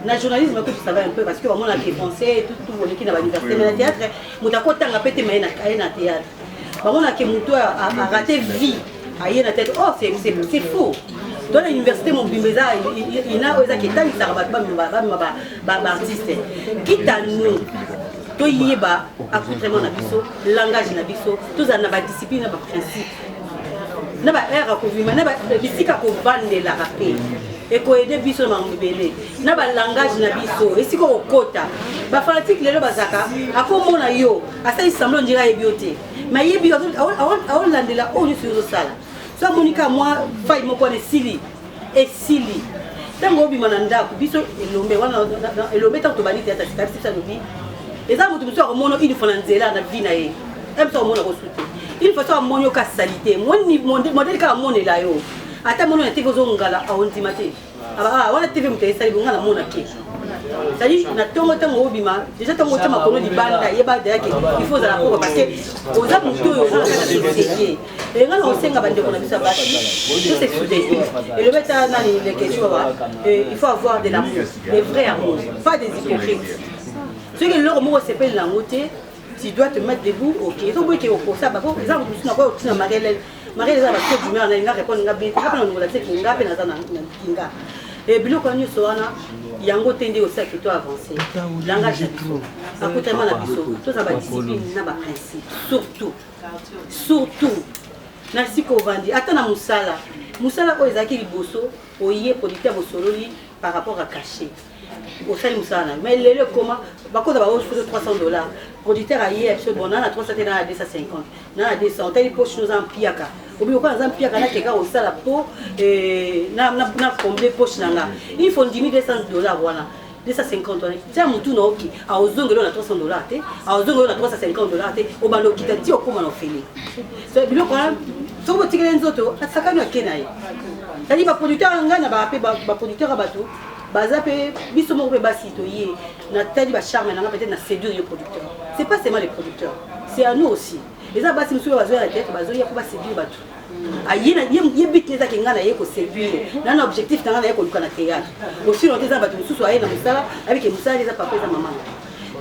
Le journalisme que tu savais un peu parce que moi qui est français, tout le qui dans l'université, mais le théâtre, mon tako tanga pété mais na théâtre. Moi qui mon toi a raté vie, a yé na tête. Oh c'est faux. Dans l'université, mon bimeza, il y a un qui est un artiste. Quitte à nous, tout y est accoutrement na biso, langage na biso, tout ça na ba discipline na ba principe. Na ba era ko vima, na ba bisika ko vande la rapé. Et ko aider biso na mbele. Na ba langage na biso, et si ko kota. Ba fanatique lelo bazaka, akomona yo, asa isamlo ndira ebiote. Mais yebi on landela o ni sur sala. Ça Monica moi faille mon connaît Sili et Sili tango bi mananda ku biso elombe wana elombe ta to bali théâtre c'est ça lobi et ça mutu muso mono il faut nzela na vie na ye em ça mono ko souté il faut ça mono ka salité moni modèle ka mono la yo ata mono na TV zongala a onti mate aba wana TV mutay sali ngala mono ke sali na tongo tango bima déjà tango tama kono di banda yeba de yake il faut za ko parce que oza mutu yo na société et là on sait qu'on a besoin de ça tout c'est soudé et le mettre dans les questions il faut avoir de l'amour des vrais amours pas des hypocrites ceux qui leur mot s'appelle la montée tu dois te mettre debout ok ils ont que pour ça parce que les gens nous na quoi na Marielle les a pas du mal na répondre na bien pas na ngula teke ngape na zana kinga et bilo kwa nyo soana yango tende aussi que toi avancer langage na biso accoutrement na biso tout ça va discipline na ba principe surtout Merci Kovandi. Attends Moussala. Moussala o ezaki liboso oye producteur bosololi par rapport à cachet. Au sein Moussala. Mais le comment bako da ba o $300. Producteur a hier ce bon na 300 na 250. Na 200 tali poche nous en piaka. Obi ko en piaka na keka o sala po na combler poche na. Il faut $200 voilà. 250 dollars. Tiens, mon tour ok. À Ozongo, on a $300 te. À Ozongo, on a $350 te. Au balo qui t'a dit au comment on fait. C'est bien quand même. Sur votre tigre les autres, ça quand même kenaï. Ça dit, ma producteur ngana ba apé ba producteur à bateau. Bazape, biso mo pe basito yé. Na tali ba charme na peut-être na séduire le producteur. C'est pas seulement les producteurs, c'est à nous aussi. Les abasi monsieur bazo la tête, bazo ya ko ba séduire bateau. Ayina yebit neza kengana yeko séduire. Na na objectif tanga yeko lukana théâtre. Aussi on des abatu mususu ayena musala avec musala les papa et maman.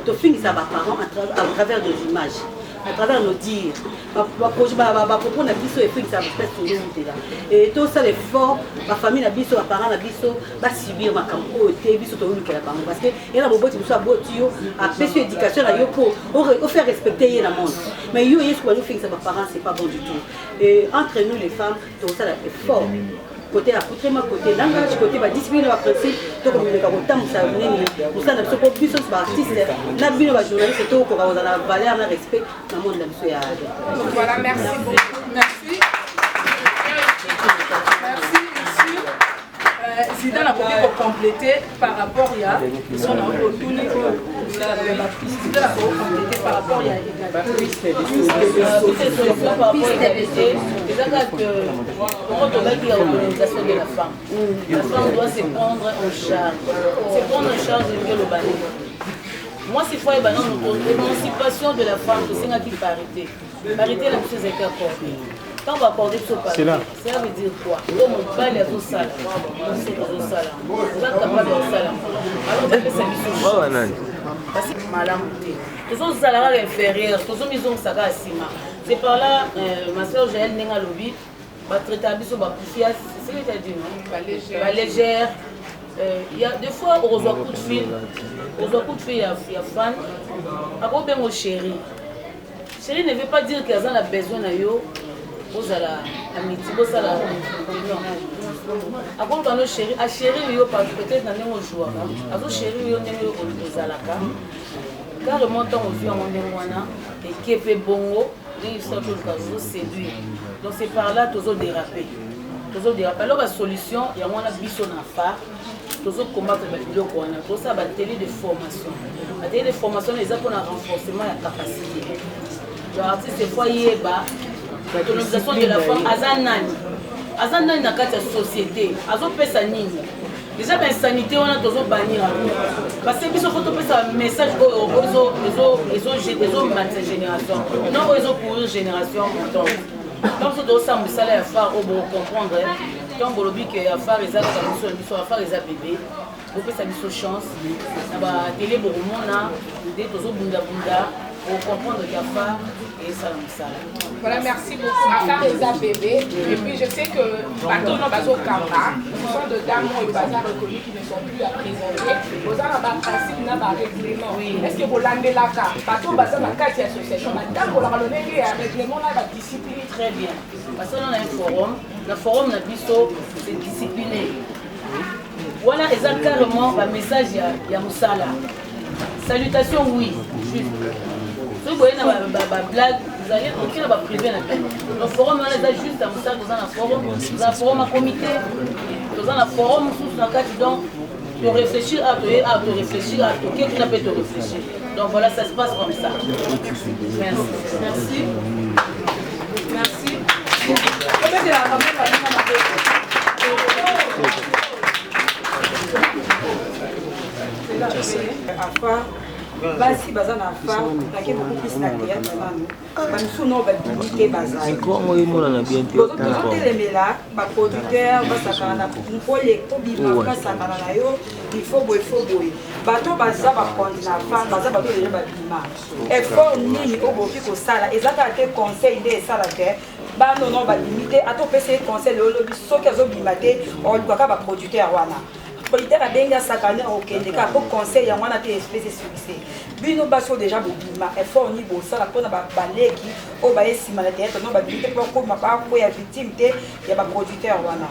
To finir ça ba parents à travers des images. À travers nos dires, propos na biso et puis ça peut être et tout ça l'effort, ma famille na biso, ma parents na biso, va subir ma campo et biso to luka la bango parce que il y a beaucoup de choses botio à pécho éducation là yo pour faire respecter la monde. Mais yo yes quoi nous fait ça ma parents c'est pas bon du tout. Et entre nous les femmes, tout ça l'effort. Côté accoutrement, côté langage, côté discipline, principe, donc on a autant ça venir, on s'en a besoin plus de artistes, la vie de la journaliste, c'est tout pour avoir la valeur, le respect dans le monde de la musique. Voilà, merci beaucoup. Merci. Merci, monsieur. Zidane a pu compléter par rapport à son opportunité. Zidane a pu compléter par rapport à égalité. L'organisation de la femme. La femme doit se prendre en charge. Se prendre en charge de le balai. Moi, c'est fois l'émancipation de la femme, c'est une parité. Parité, la chose est accordée. Quand on va accorder ce parité, ça veut dire quoi? Comme on parle à vos salles, on sait que vos salles, vous êtes capable de salles. Alors, on va faire ça. Parce que malin, tous les salaires inférieurs, tous les maisons ça va asima. C'est par là, ma soeur Jaël Nenga Lobby, va traiter à biso ba kufia, c'est ce que tu as dit, non? Pas légère. Il y a des fois on reçoit coup de fil, il y a fan, après bien mon chéri. Chéri ne veut pas dire qu'elle a besoin de yo, vous avez amitié, vous avez après quand le chéri, a chéri yo peut-être dans nos jours, a chéri yo n'est au zalaka. Carrément tant au vieux à mon démoana et qui est bongo, ils sont toujours séduits. Donc c'est par là toujours déraper. Alors la solution, il y a un biso na fa, toujours combattre les biloko wana, pour ça ba télé de formation. La télé de formation les a pour un renforcement de la capacité. L'artiste c'est foyer ba, l'autonomisation de la femme azanani na kati ya société, azo pesa nini. Déjà ben sanité on a toujours bannir. Parce que biso faut pesa message aux ma génération. Non aux pour génération montant. Donc, c'est aussi un message à faire pour comprendre. Donc, on dit que les affaires, les affaires, les bébés, on peut sa chance. On va télé pour le monde, des choses bunda pour comprendre qu'il y a affaires et ça. Voilà, merci beaucoup. Affaires les bébés. Et puis, je sais que bateau dans Bazo Kamba, ce sont de dames et bazar reconnus qui ne sont plus à présenter. Vous avez un principe, un règlement. Est-ce que vous l'avez là? Bateau bazar dans 4 associations. Madame, vous l'avez donné un règlement, la discipline. Très bien. Parce qu'on a un forum. Le forum, on a biso, c'est discipliné. Voilà, et ça carrément, un message, il y a Moussala. Salutations, oui. Juste. Si vous voyez une blague, vous allez aucun va privé. Le forum, on a juste à Moussala, dans un forum, dans un forum à comité, dans un forum, sous un cas, donc, de réfléchir à te réfléchir à tout, quelqu'un peut te réfléchir. Donc voilà, ça se passe comme ça. Merci. Merci. Merci. basi baza na fa nake beaucoup plus na théâtre nanu bamisu no badimite bazali tozotelemela baproducteur basakana na mpole kobima kasakana na yo ifo boye bato baza bakondi na fa baza bato deja babima effort nini oboki kosala ezaka te conseil nde esala te banono badimite atopesa conseil olobi soki azobima te olukaka baproducteur wana producteur abengi asakana okende ka po conseil ya wana te espèce succès bino baso déjà bobima effort ni bosala mpona baleki oyo bayesima na théâtre no babimi te mpo koma bakoya victime te ya baproducteur wana.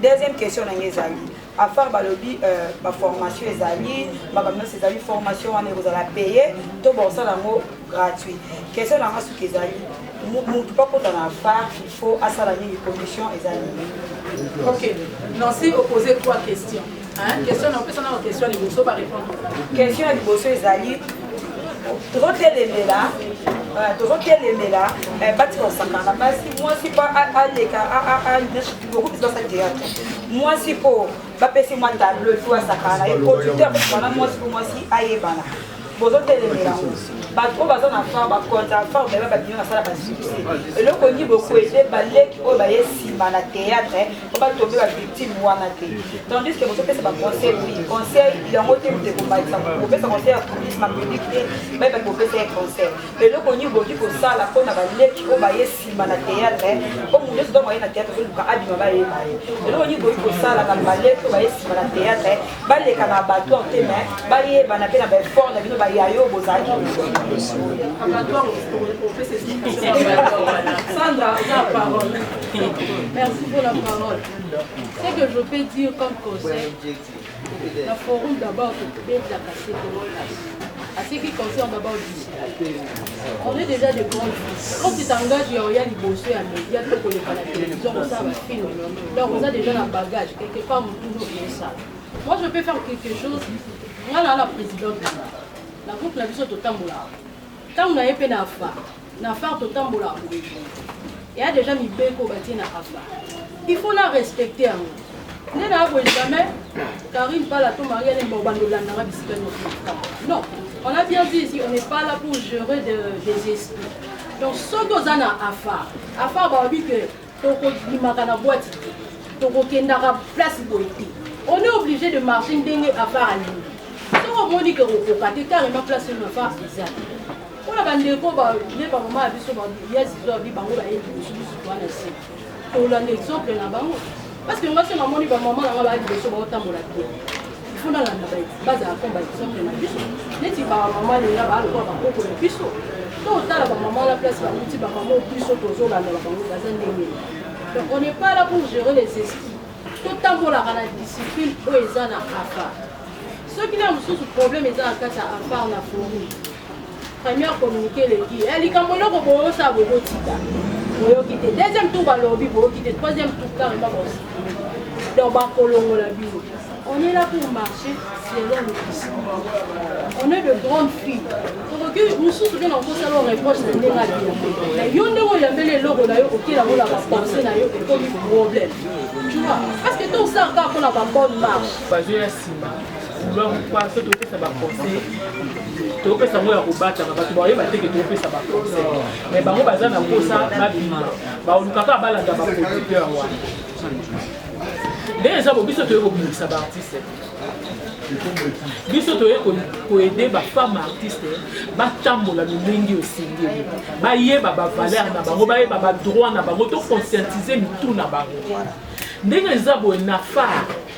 Deuxième question na ngai ezali affaire balobi baformation ezali makambo nyonso ezali formation wana ekozala paye to bosala yango gratuit. Question na nga soki ezali mutu mpo kota na affaire il faut asala nini condition ezali. Ok, Nancy opposé 3 questions. Question, on peut s'en avoir question, les bossos va répondre. Question à Liboso ezali tozotelemela bati kosakana basi mwasi mpo aleka beaucoup plus dans cette théâtre mwasi mpo bapesi mwa tableau ifo asakana ye producteur wana mwasi mpo mwasi ayebana bozotelemela bato oyo baza na far bakonta far baya babino nasala basuccès eloko nini bokoede baleki oyo baye nsima na théâtre po batombe bavictime wana te tandis que bozopesa baconseil oui conseil yango te moto ekombakisa kopesa conseil ya tourisme public te bayebaki kopesa ye conseil eloko nini boki kosala mpona baleki oyo baye nsima na théâtre po mundu nyonso dongo aye na théâtre ozoluka abima bayeba ye eloko nini boki kosala na baleki oyo baye nsima na théâtre baleka na bato te me bayebana mpe na baeffort na bino bayayo bozalaki Sandra, la parole. Merci pour la parole. Ce que je peux dire comme conseil, le forum d'abord, c'est bien de la casser pour à ce qui concerne d'abord d'ici. On est déjà des grands filles. Quand tu t'engages, il y a des bosseux à médias, pour les à la télévision, on a un film. Donc on a déjà un bagage, quelque part, on toujours bien ça. Moi, je peux faire quelque chose. Moi, là, la présidente, la groupe la vision totambola. Quand on a un peu d'affaires, l'affaire totambola. Il y a déjà mis Beko bâti na affaire. Il faut la respecter. Jamais, Karine parle à ton mari, elle est non, on a bien dit ici, on n'est pas là pour gérer des esprits. Donc, ce que vous avez à faire, on est obligé de marcher une affaire à nous. Si on dit que vous avez carrément placé une affaire, c'est ça. On a des combats, il y a pas moment à dire que exemple là-bas. Parce que moi, c'est maman qui va maman là il faut dans la base à combat exemple na biso neti ba maman là ba ko ba ko le biso to tala ba maman la place ba muti ba maman biso tozo la ba bango baza ndenge. Donc on n'est pas là pour gérer les esprits. Tout temps pour la discipline o ezana afa. Ceux qui n'ont sous problème ezana kata afa na forum. Première communiquer les qui elle kamolo ko bo sa bo tika. Boyo kité deuxième tour ba lobby bo kité troisième tour carrément aussi. Donc ba kolongo la bio. On est là pour marcher selon le discipline. On est de grandes filles. Donc nous sommes bien en salon reproche de négatif. Mais yo ndeko ya mbele logo na yo okila bola ba penser na yo et comme problème. Tu vois parce que tout ça quand on a pas bonne marche. Ba je ya sima. Vouloir pas ce que ça va penser. To que ça mo ya kubata na bato ba yeba teke to pe ça va penser. Mais bango baza na kosa ba bima. Ba olukaka balanda ba producteur wa. Les gens biso to ko ba artiste. Biso to ko aider ba femme artiste ba tambola mingi osingi. Ba yeba ba valeur na bango ba yeba ba droit na bango to conscientiser tout na bango. Ndenge zabo na fa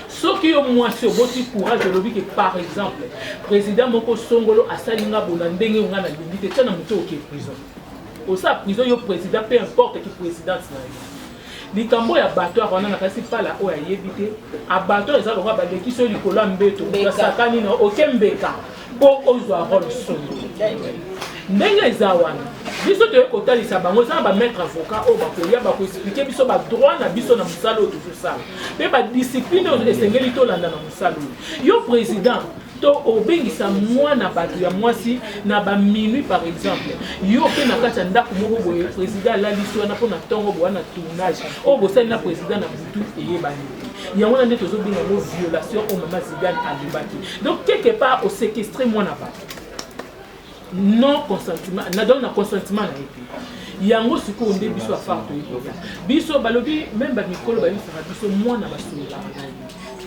ce qui est moi sur votre courage de lobby que par exemple président Moko Songolo a salinga bonandenge on a la limite tena muto qui est prison. Au sa prison yo président peu importe qui président na. Likambo ya bato akwana na kasi pala o ya yebite abato eza lokwa ba leki so likolo mbeto ya sakani na okembeka po ozwa rôle songo. Ndenge zawana biso to ekotalisa bango za ba maître avocat o ba koya ba ko expliquer biso ba droit na biso na musalo to ça pe ba discipline o esengeli to landa na musalo yo président to obengisa mwana bato ya mwasi na ba minuit par exemple yo pe na kati ndako moko boye président la liso na pona tongo bo na tournage o bo sali na président na butu eyebani yango na ndeto zo benga mo violation o mama Zidane alibaki donc quelque part au séquestrer mwana bato non consentement na donc na consentement na epi yango siko nde biso afar to yikoya biso balobi même ba mikolo ba yisa biso mwana basola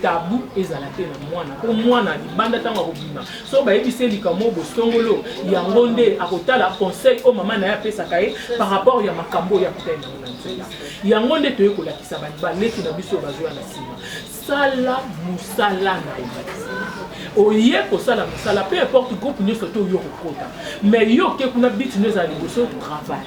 tabu ezalate na mwana ko mwana libanda tanga kobima so ba yebise likamo bosongolo yango nde akotala conseil o mama na ya pesa kae par rapport ya makambo ya kutenda na nzela yango nde to yekolakisa ba leki na biso bazwa na sima sala musala na ibati oye kosala musala peu importe groupe nyonso to yo kokota mais yo ke kuna biti nyonso ali boso travail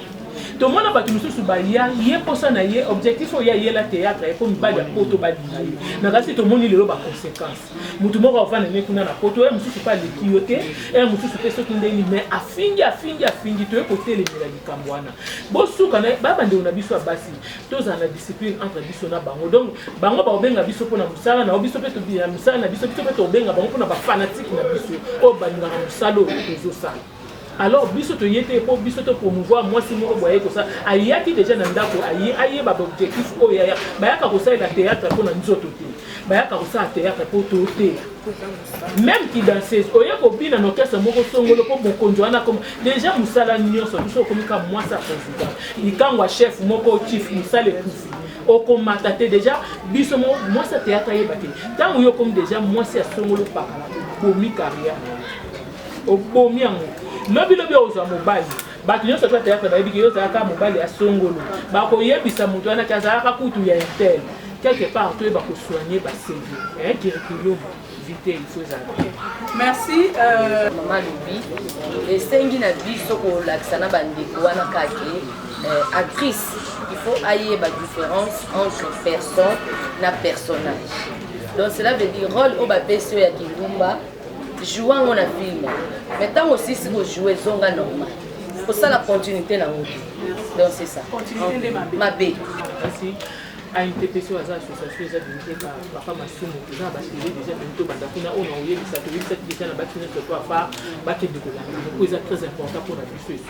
to mona batu mususu ba ya ye posa na ye objectif o ya ye la théâtre e ko mibali ya poto ba dinaye na kasi to moni lelo ba conséquence mutu moko afana ne kuna na poto e mususu pa le kiyote e mususu pe so kindeni mais afingi to e ko tele mira likambwana bosuka na baba nde ona biso basi to za na discipline entre biso na bango donc bango ba obenga biso pona musala na biso pe to bi musala na biso pe to obenga bango pona ba fanatique na biso o ba ninga musalo to zo alors biso to yete po biso to promouvoir moi si moko boye ko ça ayaki déjà na ndako aye ba objectif o ya bayaka ko ça la théâtre pour na nzoto te bayaka ko ça théâtre pour to te même qui danseuse oye ko bina no kesa moko songolo po bokonjo ana comme déjà musala nyonso biso ko mika moi ça président ikangwa chef moko chief musala kufi okomata te déjà biso moi ça théâtre yebaki tant yo comme déjà moi c'est songolo pakala pour mi carrière au bomi yango lobi ozwa mobali bato nyonso to théâtre ba yebiki yo zaka mobali ya songolo ba ko yebisa mutu ana kazaka kutu ya intel quelque part to ba ko soigner ba CV curriculum vitae il faut ça. Merci maman Lobi et sengi na biso ko laksana bandeko wana kaki actrice il faut ailler ba différence entre personne na personnage donc cela veut dire rôle au ba peso ya Kindumba joue on a film maintenant aussi si vous jouez zonga normal pour ça la continuité là donc c'est ça continuité de ma bé à une TPC à l'association des adultes par la femme à Sumo, déjà basculé déjà bientôt Bandakuna, on a oublié ça, cette question à bâtir notre toit à bâtir de la donc c'est très important pour la vie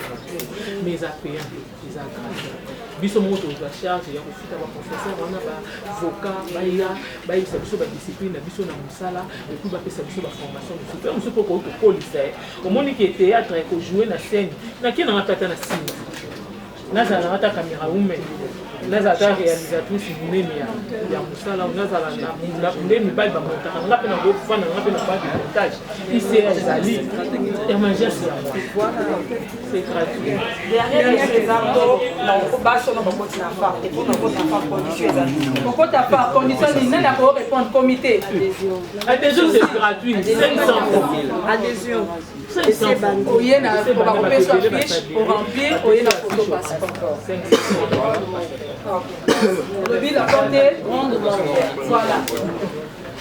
mais à payer les agrafes. Biso moto de charge et on fait avoir professeur on a avocat baïa ça biso ba discipline biso na musala et puis ba pesa biso ba formation de super on se peut ko police au monde qui était théâtre et ko jouer na scène na qui na tata na scène na za na caméra women naza ta réalisatrice munene ya musala naza na munene mibali bamontaka nga mpe na kofana nga mpe na badi montage ici émergence ya moi c'est gratuit derrière les exemples na baso na bakoti na fa et pour na kota fa condition ezali kokota fa condition ni nani ako répondre comité adhésion c'est gratuit 500 adhésion c'est oye na bakopesa fiche pour remplir oye na photo passeport le bill apporté grande voilà.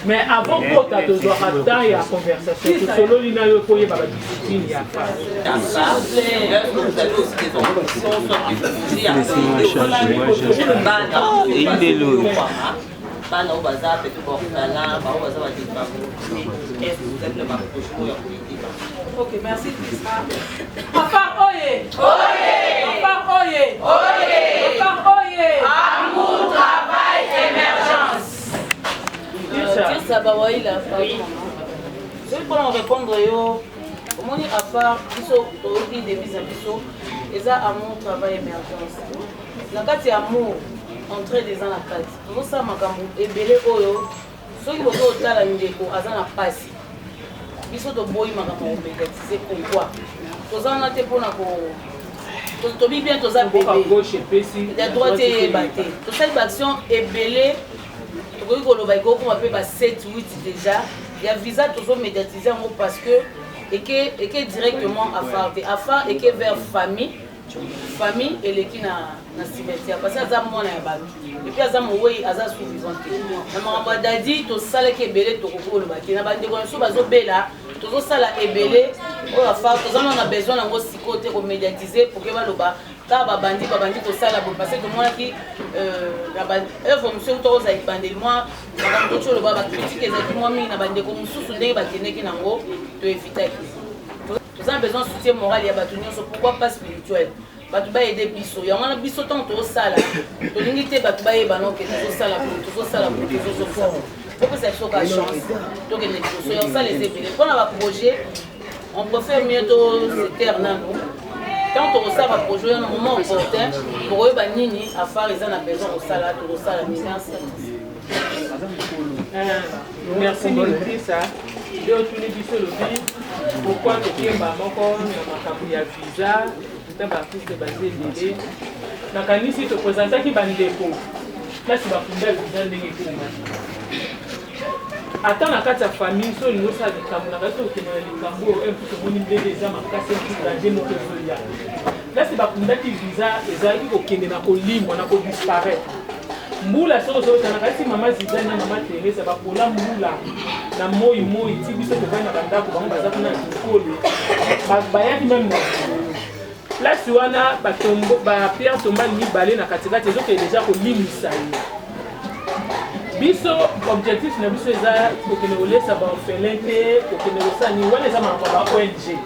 Mais avant que tu aies un temps et la conversation, tu solo l'ina yo koye baba discipline ya fa. Bana au bazar peut tout portala, ba au bazar va dire pas. Est-ce que vous êtes le marque Ok, merci Trisra. Papa oye! Oye! Papa oye! Oye! Papa oye! Amour, travail, émergence. Ça va voir il a fait. Je vais prendre répondre yo. Comment dire à part biso aujourd'hui des mises à biso, et ça amour, travail, émergence. La carte amour. Entrée des ans à 4. Nous sommes à Cameroun et Belé Oyo. Ceux qui vont au Tala Ndeko, à Zana Passi. Ils sont au Boy Magamon, c'est pourquoi. Tous en a été pour la to bien tous a bébé. Il a droit de battre. Tout cette action est belé. To ko lo baiko ko appelle 7 8 déjà. Il y a visa toujours médiatisé en parce que et que directement à Afar et que vers famille et les qui na cimetière parce que ça moi na bato et puis ça moi aza suffisant na mama dadi to sala ke belé to ko lo baki na bande ko so bazo bela to zo sala ebelé o Afar to zana na besoin na ngo sikote ko médiatiser pour que ba lo ba ta ba bandi to sala pour parce que moi qui la bande œuvre monsieur to za ibande moi na ko to lo ba critique ezaki moi mi na bande ko mususu ndenge ba teneki nango to éviter. Nous avons besoin de soutien moral et pourquoi pas spirituel. Batu ba aider biso. Ya wana biso tant to sala. To lingité batu ba yeba non que to sala pour to fort. Faut que ça soit la chance. Donc les choses on ça les aider. Quand on va projet, on préfère mieux to se taire nan. Quand on reçoit un projet un moment opportun pour eux ba nini à faire ils en a besoin au sala to sala merci. Merci ça. Je vais biso le vie. Pourquoi tu es moko na makambo ya visa tout un artiste basé délai na kanisi te présenter ki bandeko là si ba funda visa ndenge kuma ata na kati ya famille so lingo sa likambo na kaso okena likambo un peu moni ndenge za makasi tout la demo que ya là si ba funda ki visa ezali kokende na kolimwa na ko disparaître mbula soko soko na kati mama Zidane na mama Teresa ba pola mbula na moi ti biso ko na banda ko bango baza kuna ikolo ba yaki même place wana ba tombo ba pierre tomba ni balé na katikati ezoke déjà ko limisa biso objectif na biso eza ko kenolesa ba orphelin te ko kenolosa ni wana eza ma ba ONG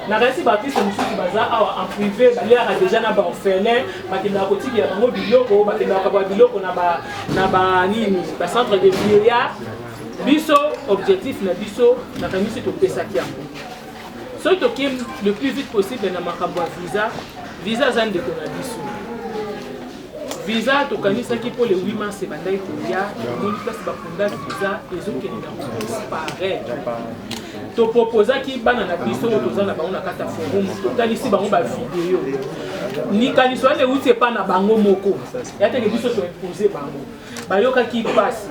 na kasi ba artiste mususu baza awa en privé balera déjà na ba orphelin bakenda ko tiki ya bango biloko bakenda ko ba biloko na ba nini ba centre de vieillard biso objectif na biso na kamisi to pesa kiambo so to kim le plus vite possible na makambo ya visa zande ko na biso visa to kanisa ki pour le 8 mars et bandai ya moni place ba funda visa ezoke na disparaître to proposa ki bana na biso to za na bango na kata forum to kanisi bango ba vidéo ni kanisi wane uti pa na bango moko ya te ke biso to imposer bango bayoka ki passe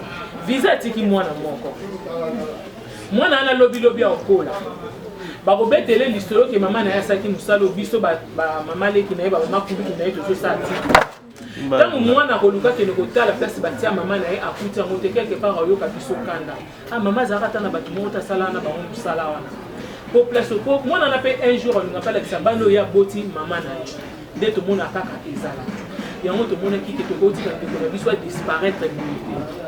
visa tiki mwana moko mwana ana lobi akola bako betele listolo ke mama na yasaki musalo biso ba mama leki na ye ba mama kubi na ye to so sa tiki ntango mwana akoluka kende kotala place batia mama na ye akuti yango te quelque part ayoka biso kanda mama azalaka ata na bato moko tasala na bango mosala wana po place po mwana na mpe un jour alinga mpe alakisa bana oyo aboti mama na ye nde tomona kaka ezala yango tomonaki ke tokotika ndeko na biso adisparaître militaire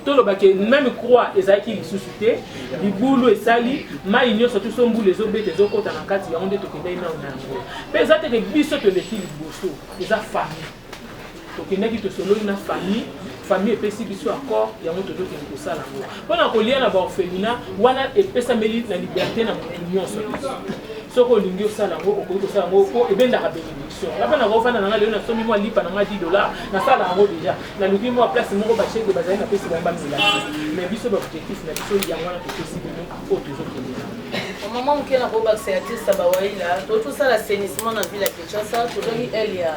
tolobaki même croix ezalaki lisusu te libulu esali mai nyonso tuso mbula ezobeta ezokota na kati yango nde tokendaki nao na yango mpe eza teke biso toleki liboso eza famille tokendaki tosololi na famille epesi biso accord yango tozokende kosala yango mpona kolia na baorphelina wana epesameli na liberté na motu nyonso soko olingi osala yango okoki kosala yango po ebendaka bénédiction lapa na kofanda na nga lelo nasomi mwa lipa na nga $10 nasala yango déjà naluki mwa place moko bacheke bazali napesi bango bamilaki mais biso baobjectif na biso yango wana topesi bino oyo tozokende mama moke na kobakisa ya tisa bawaila totosala assainissement na ville ya Kinshasa tozongi ele ya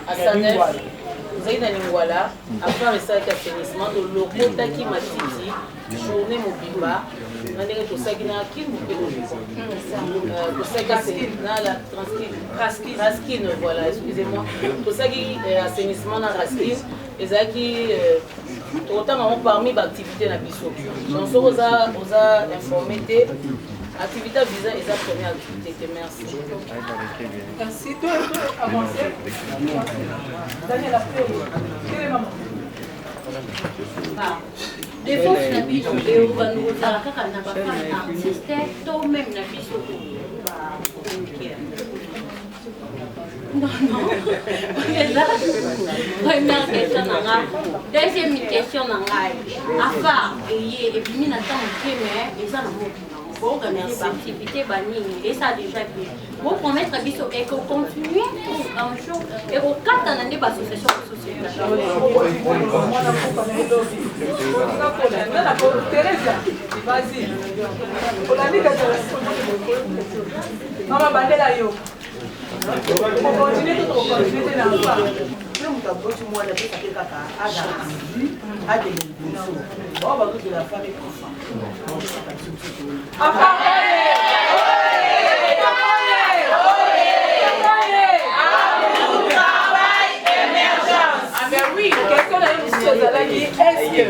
asanef tozali na lingwala afar esalaki assainissement tolokotaki matiti journée mobimba na ndenge tosalaki na kindu mpe tosalaki na la Raskin, voilà, excusez-moi tosalaki assainissement na Raskin ezalaki totanga ngo parmi baactivité na biso donc soki oza informé te activité visa est la première activité. Merci. Merci. Toi, avancer. Daniel, après, quelle est maman? Défense la biso et on va nous faire la caca n'a pas fait artiste toi même la biso. Non. Première question nanga. Deuxième question nanga. Afa et puis na temps mais et ça pour organiser l'activité et ça déjà bien. Vous promettre à Bisso et qu'on continue un jour et au cap dans une association de société. Vas-y. Maman Bandela yo. On continue tout au continuer dans le pas. Mutu aboti mwana te kake kaka adamasi adelelibiso oyo bakuti la femme ekufa mais oui, question de monsieur Zalaki, est-ce que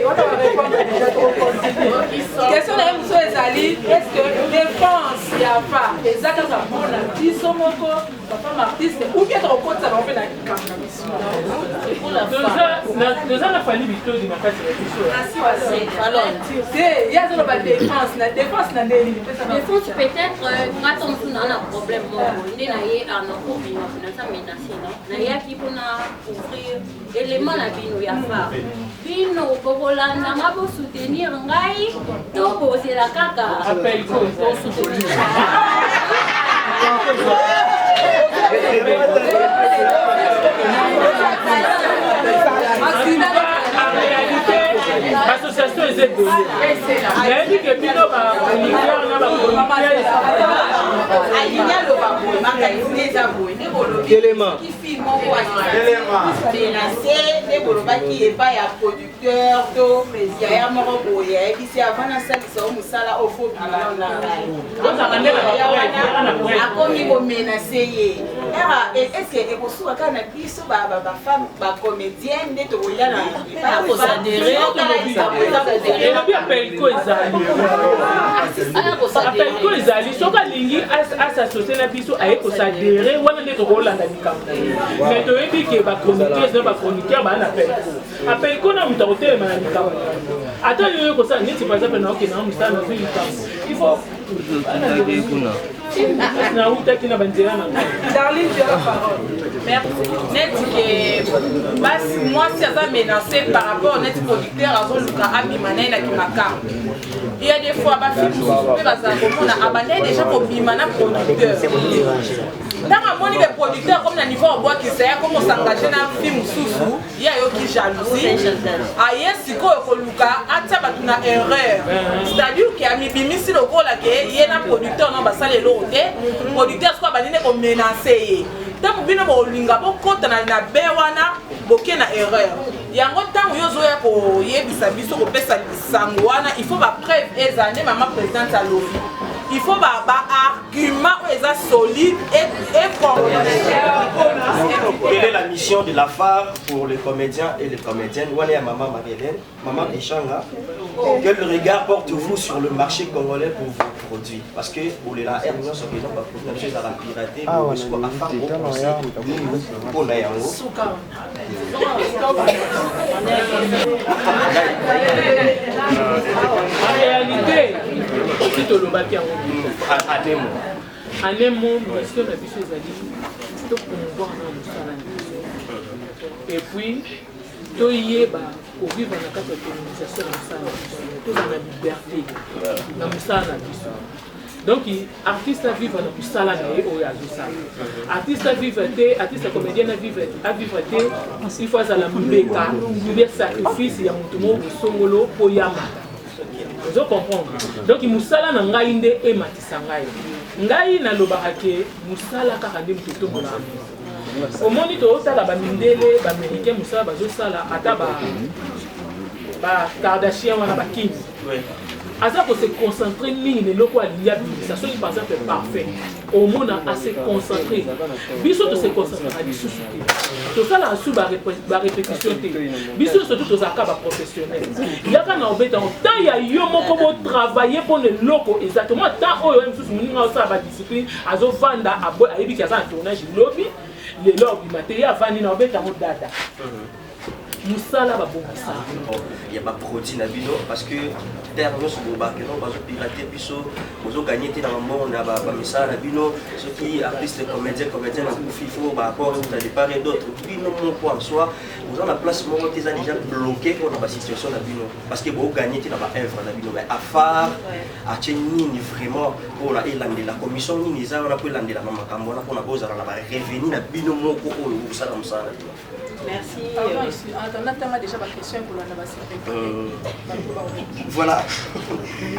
on va répondre déjà trop question de monsieur Zali, est-ce que défense y a pas exactement ça pour la biso moko papa artiste ou bien trop compte ça va faire la deux ans la famille Victor dit na kati ya biso alors il y a ça la défense na ndeli défense peut-être attends on a un problème ndé na ye en cours na ça menacé non na ya ki pona ouvrir élément na bino ya fa bino kokolanda ngabo soutenir ngai to poser la kaka appel ko soutenir l'association est ébonnée. Mais dit que Bino va apelko ezali soki alingi asasocié na biso aye kosadere wana nde tokolanda likambo mais toyebi ke bachroniqueuse na bachroniqueur baa na apelko na moto akotelema na likambo ata yoyo kosala neti par exemple naokenda na mosala nazwi likambo il faut nautaki na banzela na Darline, tu as la parole. Merci. Net que basi moi si ça menacé par rapport net producteur à Luka Abimana na Kimaka. Il y a des fois ba film mais ba ça komona abandé déjà pour bimana producteur. Dans un monde de producteurs comme le niveau en bois qui sait comment s'engager dans un film sous il y a yo qui jalousie. Aïe siko ko Luka ata batuna erreur. C'est-à-dire que ami bimisi loko la ke il y a un producteur non ba ça les loté. Producteur soit bandine ko menacer. Tant bino bo linga bo kota na bewana boke na erreur. Yango tant yo zoya ko yebisa biso ko pesa sango wana il faut ba preuve ezane maman présidente alobi. il faut argument solide et quelle est la mission de la phare pour les comédiens et les comédiennes? Voilà maman Marie-Hélène, maman Echanga. Quel regard portez-vous sur le marché congolais pour vos produits? Parce que pour les la RNO sur exemple pas pour les la pirater mais ce qu'on a fait pour la en réalité si tu le bâti en mot mission na biso ezali to promouvoir na mosala et puis toyeba vivre na kati ya colonisation na mosala toza na liberté na mosala na biso donc artiste a vivre na mosala na ye oyo azosala artiste a vivre te artiste comédien a vivre te il faut azala mbeka bien sacrifice ya moto moko songolo po yamata ozo comprendre donc mosala na ngai nde ematisa ngai nalobaka ke mosala kaka nde moto tombola omoni tozotala bamindele baaméricain mosala bazosala ata bakardashien wana bakini aza ko se concentrer mingi neloko alingi abimisa soki par exemple parfait omona ase concentré biso to se concentrer na lisusu te tosala asu barépétition te biso surtout tozalaka baprofessionnel yaka na obeta ntan ya yo moko botravaille mpo neloko exactement ntan oyo mosusu moninga osala badiscipline azovanda ayebiki aza na tournage lobi lelo obima te ye avandi na obeta ngo data musala babongisa il y a pas produit na bino parce que terre nous sur barque non bazo pirater biso bozo gagner te na monde na ba misala bino ceux qui artistes comédiens na fifo ba rapport vous allez parler d'autres bino mon point en soi vous en la place mon qui est déjà bloqué pour la situation na bino parce que vous gagner te na ba œuvre na bino mais à phare à ni vraiment pour la elande la commission ni za on a pour elande la mama kambo na pour na boza na ba revenu na bino moko oyo musala musala. Merci. Déjà ma question pour voilà.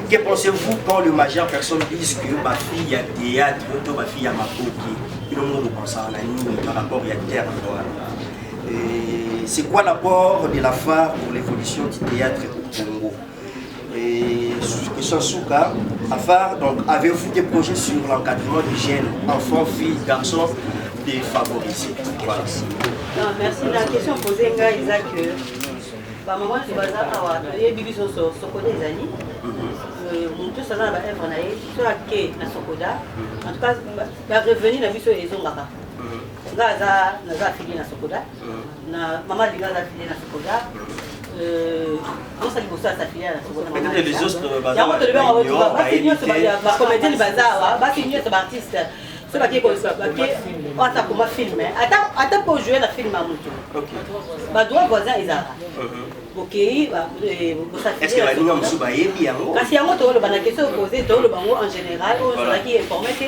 Que pensez-vous quand le majeure personne dit que ma fille a théâtre, ma fille a ma coquille? Le monde pense à par rapport à terre. C'est quoi l'apport de la phare pour l'évolution du théâtre au Congo? Question Souka, à phare, donc avez-vous des projets sur l'encadrement des jeunes, enfants, filles, garçons défavorisés? Voilà. Non, merci. La question posée, Isaac, maman, tu vas avoir Bibi Sokoda, les amis. Tout ça, va être sur la quai, na Sokoda. En tout cas, va revenir la vie sur les ongara. Gaza, n'a fini na Sokoda. Maman, les gars, a fini na Sokoda. On s'est dit ça, ça finit à la Sokoda. Les autres, il y a un autre débat, on va finir sur la comédie de bazar, va finir sur l'artiste. Ce qui est comme ça, on a comme un film. Attends pour jouer le film à Moutou. Bah, droit voisin, ils ont. Ok, est-ce que la ligne en dessous, bah, il y a un mot. Parce qu'il y a un mot, la question posée, dans le bango en général, on qui est informé que,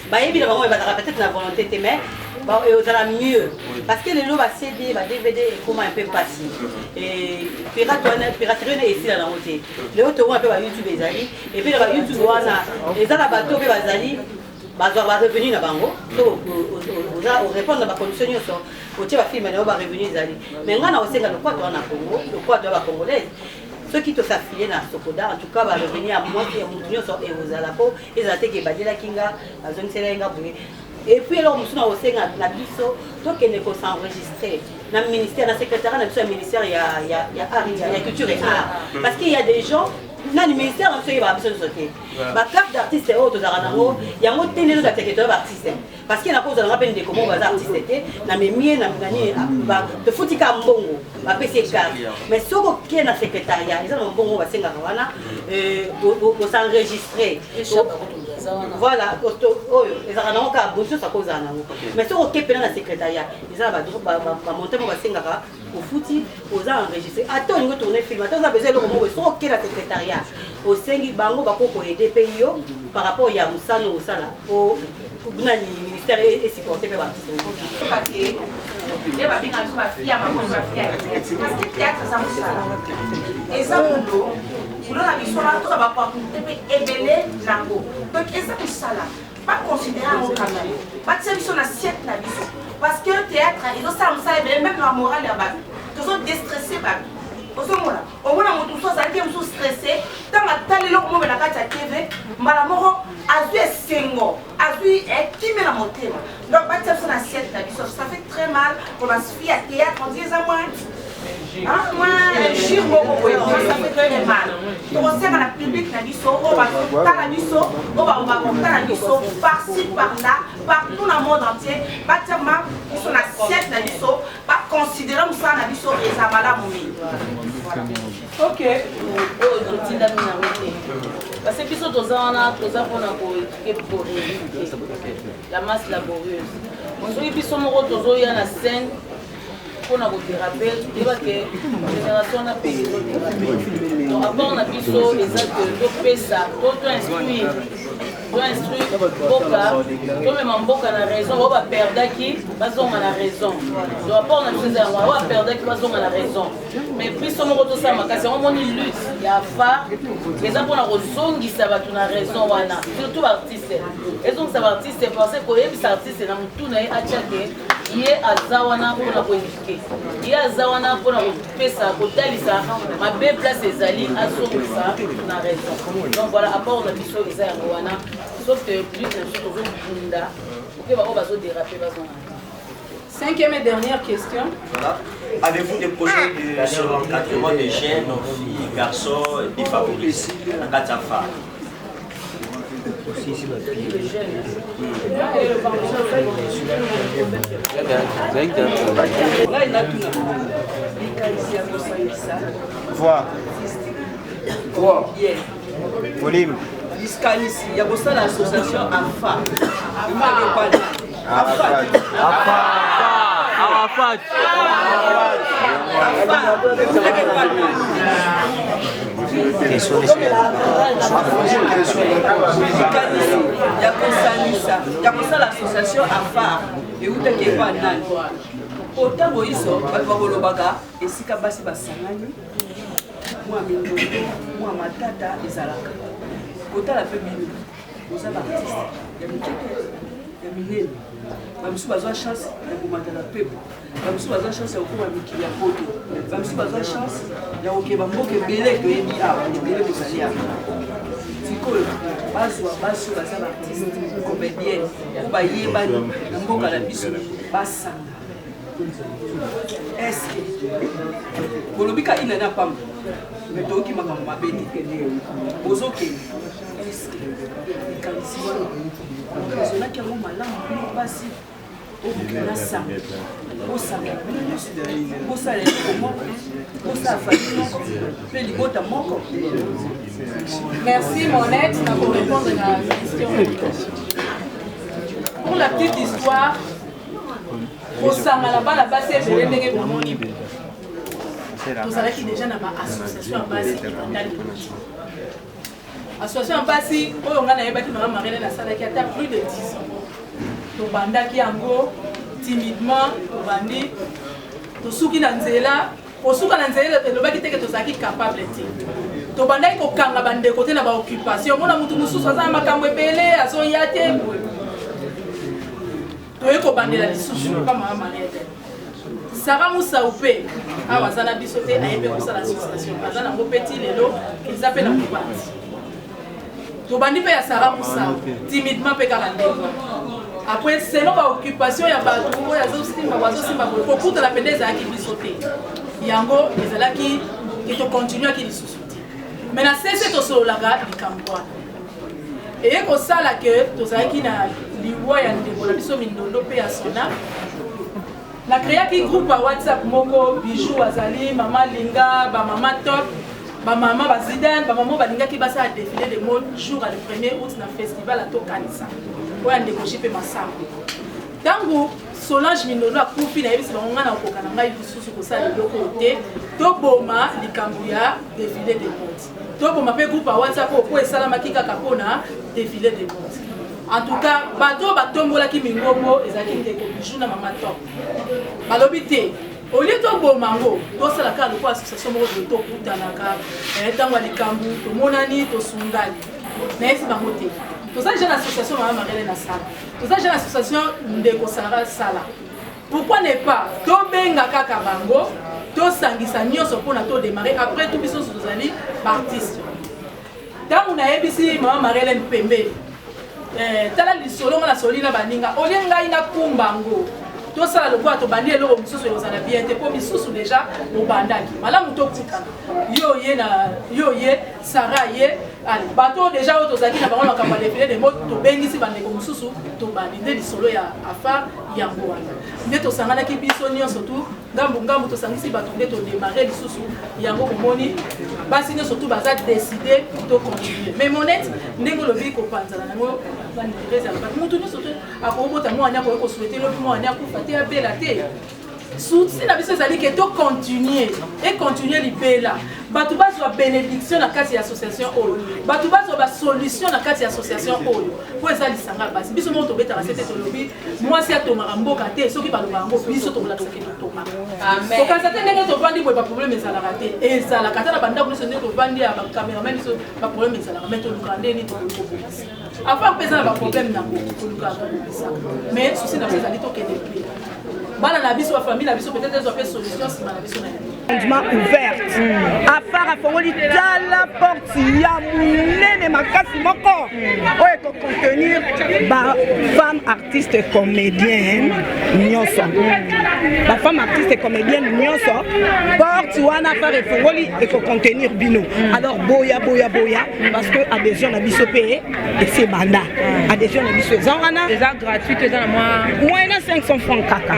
bah, évidemment, il va peut-être la volonté de mais aux la mieux. Parce que les lots va CD, va DVD, comment un peu passé. Et piraterie est ici dans la montée. Les autres, on peut YouTube, les amis. Et puis, le YouTube, on a les bateaux, les amis. Va revenir na bango on répond à ma condition au tia film na va revenir zali mais ngana osenga le quoi na Congo le quoi de la congolaise ceux qui te s'affilier na Sokoda en tout cas va revenir à moi qui est montunyo sur et aux alapo et za te ke badela kinga azon selenga boye et puis alors musuna osenga na biso to que ne ko s'enregistrer na ministère na secrétaire na biso ministère il y a culture et art parce qu'il y a des gens na le ministère on sait va besoin de sauter ma carte d'artiste est autre zaranango il y a un autre télévision d'acteur artiste parce qu'il y a cause de rappel de comment va artiste na memie na ngani de futika mbongo ba PC carte mais soko qui est na secrétariat ils ont mbongo ba senga wana pour s'enregistrer voilà les zaranango ka bonso ça cause zanango mais soko qui est na secrétariat ils ont ba monter ba senga au fouti aux enregistrés attends on tourner film attends ça besoin le moment soko qui est la secrétariat au sengi bango bakoko aider pays par rapport ya musano osala au ministère et supporter par artiste et va bien ma fille à maman ma fille parce que théâtre ça musala et ça pour la mission là tout va pas ébeler nango donc et ça musala pas considérer un travail pas de mission assiette la mission parce que théâtre ils ont ça musala même la morale là-bas ils sont déstressés ba au moins mon tout ça ça qui me stressé tant ma tali lo mo na kati ya TV mbala moko pour la fille à théâtre, on dit ça moi. Moi, je suis beaucoup, ça fait très mal. On sert à la public, on va faire la biso, on va monter la biso, par-ci, par-là, partout dans le monde entier. Bâtiment, ils sont assiette la biso, pas considérer ça la biso et ça va la mourir. Ok. Parce que biso tozana pona ko la masse laborieuse. On dit biso moko tozo ya na scène. On a votre rappel, il va que génération n'a payé. Donc, avant, on a vu ça, les actes, ça, tout instruire. Boka, comme même Boka a raison, on va perdre qui, on a raison. Donc, après, on a fait ça, on va perdre qui, on a raison. Mais puis, si on retrouve ça, on lutte, il y a phare, les gens pour la raison, qui savent qu'on a raison, surtout l'artiste. Et donc, ça va artiste, parce que les artistes, c'est dans tout le monde, il y a Azawana pour la politique. Il y a Azawana pour la pesa, pour talisa, ma belle place des alliés, à son ça, on a raison. Donc voilà, à part on a vu sur les Azawana, sauf que plus de choses au Bunda, pour que va se déraper. Cinquième et dernière question. Voilà. Avez-vous des projets sur l'encadrement des jeunes, filles, garçons, défavorisés à Katafa? Voir. Volume. Il y a aussi l'association AFA. Arafat. yakosa l'association afar eutaki epa nani otango iso bato bakolobaka esika basi basangani mwa mindondo mwa matata ezalaka kotala mpe bino oza baartiste ya mikeke ya minene bamisu bazwa chance ya komatala pepo bamisu bazwa chance ya kokoma mikili ya poto bamisu bazwa chance ya kokeba mboka ebele toyebi awa ebele kozali awa sikoyo bazwa baso baza baartiste comédienne po bayebani na mboka na biso basanga eske kolobika inani apamba me toyoki makambo mabe te ozokende eske likanisi wana ozonaki yango malamu bino basi okokena sanga osanga osala eloko moko osala famille moko mpe libota moko. Merci Monette pour répondre à la question. Pour la petite histoire, osanga là-bas la base est belé ndenge bomoni. Tozalaki déjà na ba association en base association en base oyo nga nayebaki mama Marlène nasalaki ata plus de 10 ans. Tobandaki yango timidement, tobandi tosuki na nzela, osuka na nzela elobaki teke tozalaki capable te. Tobandaki kokanga bandeko te na ba occupation mona mutu mususu aza makambo ebele azoya te toye kobandela lisusu pa mama Marlène. Sarah Moussa Oupé awa aza na biso te ayebe kosala association aza nango peti lelo eza mpe na kobandi tobandi mpe ya Sarah Moussa timidement mpe kaka ndenge après selon baoccupation ya bato oyo azosimba kokutana pende ezalaki biso te yango ezalaki tokontinuaki lisusu te mais na sese tosololaka likambo wana eye kosala ke tozalaki na liwa ya ndeko na biso mindondo mpe ya sona na créaki groupe ya WhatsApp moko bijou azali mama linga bamama top bamama bazidane bamama balingaki basala défilé de mode jour à le 1er août na festival atokanisa oyo andekoshi mpe masango ntango Solange Mindondo akufi nayebisi bango nga na okoka na ngai lisusu kosala biloko te toboma likambo ya défilé de mode toboma mpe groupe ya WhatsApp oyo po esalamaki kaka mpona défilé de mode. En tout cas, bato batombolaki mingomo ezalaki ndeko bijou na mama top balobi te au lieu toboma ngo tosalaka lokola association moko boye tokutanaka ntango ya likambo tomonani tosungani nayesi bango te tozali jeune association mama Marlène na sala tozali jeune association ndeko Sarah sala pourquoi ne pas tobenga kaka bango tosangisa nyonso mpona todémarrer après tout biso tozali baartiste ntango nayebisi mama Marlène pembe tala lisolo nga na soli na baninga olie ngai nakumba ngo tout ça le boîte au bannier le mususu les a bien été pour mususu déjà au bandaki malamu to kutikana yo ye Sarah ye allez bateau déjà au tozaki na bango makamba défilé des mots to bengisi bande ko mususu to bandinde lisolo ya afar yango wana nde to sangana ki biso nyonso surtout ngambu to sangisi bato nde to démarrer lisusu yango komoni basi nyonso surtout baza décider to continuer mais monette ndenge lobi ko panzala nango bandereza ba mutu nyonso surtout akobota mwana ko souhaiter lobi mwana ko fatia bela te souci na biso ezali ke to continuer et continuer libela bato bazwa bénédiction na kati ya association oyo bato bazwa ba solution na kati ya association oyo po eza lisanga basi biso mo tobetaka sete tolobi mwasi atomaka mboka te soki balobaka yango biso tokolakisaki totomaka tokanisa te ndenge tovandi boye baproblème ezalaka te ezalaka ata na bandako nyonso ndenge tovandi ya bacaméraman biso baproblème ezalaka mais toluka ndeni tokobobisa avant mpeza na baproblème nango tolukaka tobobisa mais souci na biso ezali tokende libela bana na biso famille na biso peut-être ezwa pe solution sima na biso na ouverte afar afongoli tala porte ya monene makasi moko oyo ekocontenir bafemme artiste comédienne nyonso bafemme artiste comédienne nyonso porte wana afar efongoli ekocontenir bino alors boya parce que adhésion na biso mpe esi ebanda adhésion na biso eza wana eza gratuite eza na moyen na 500 francs kaka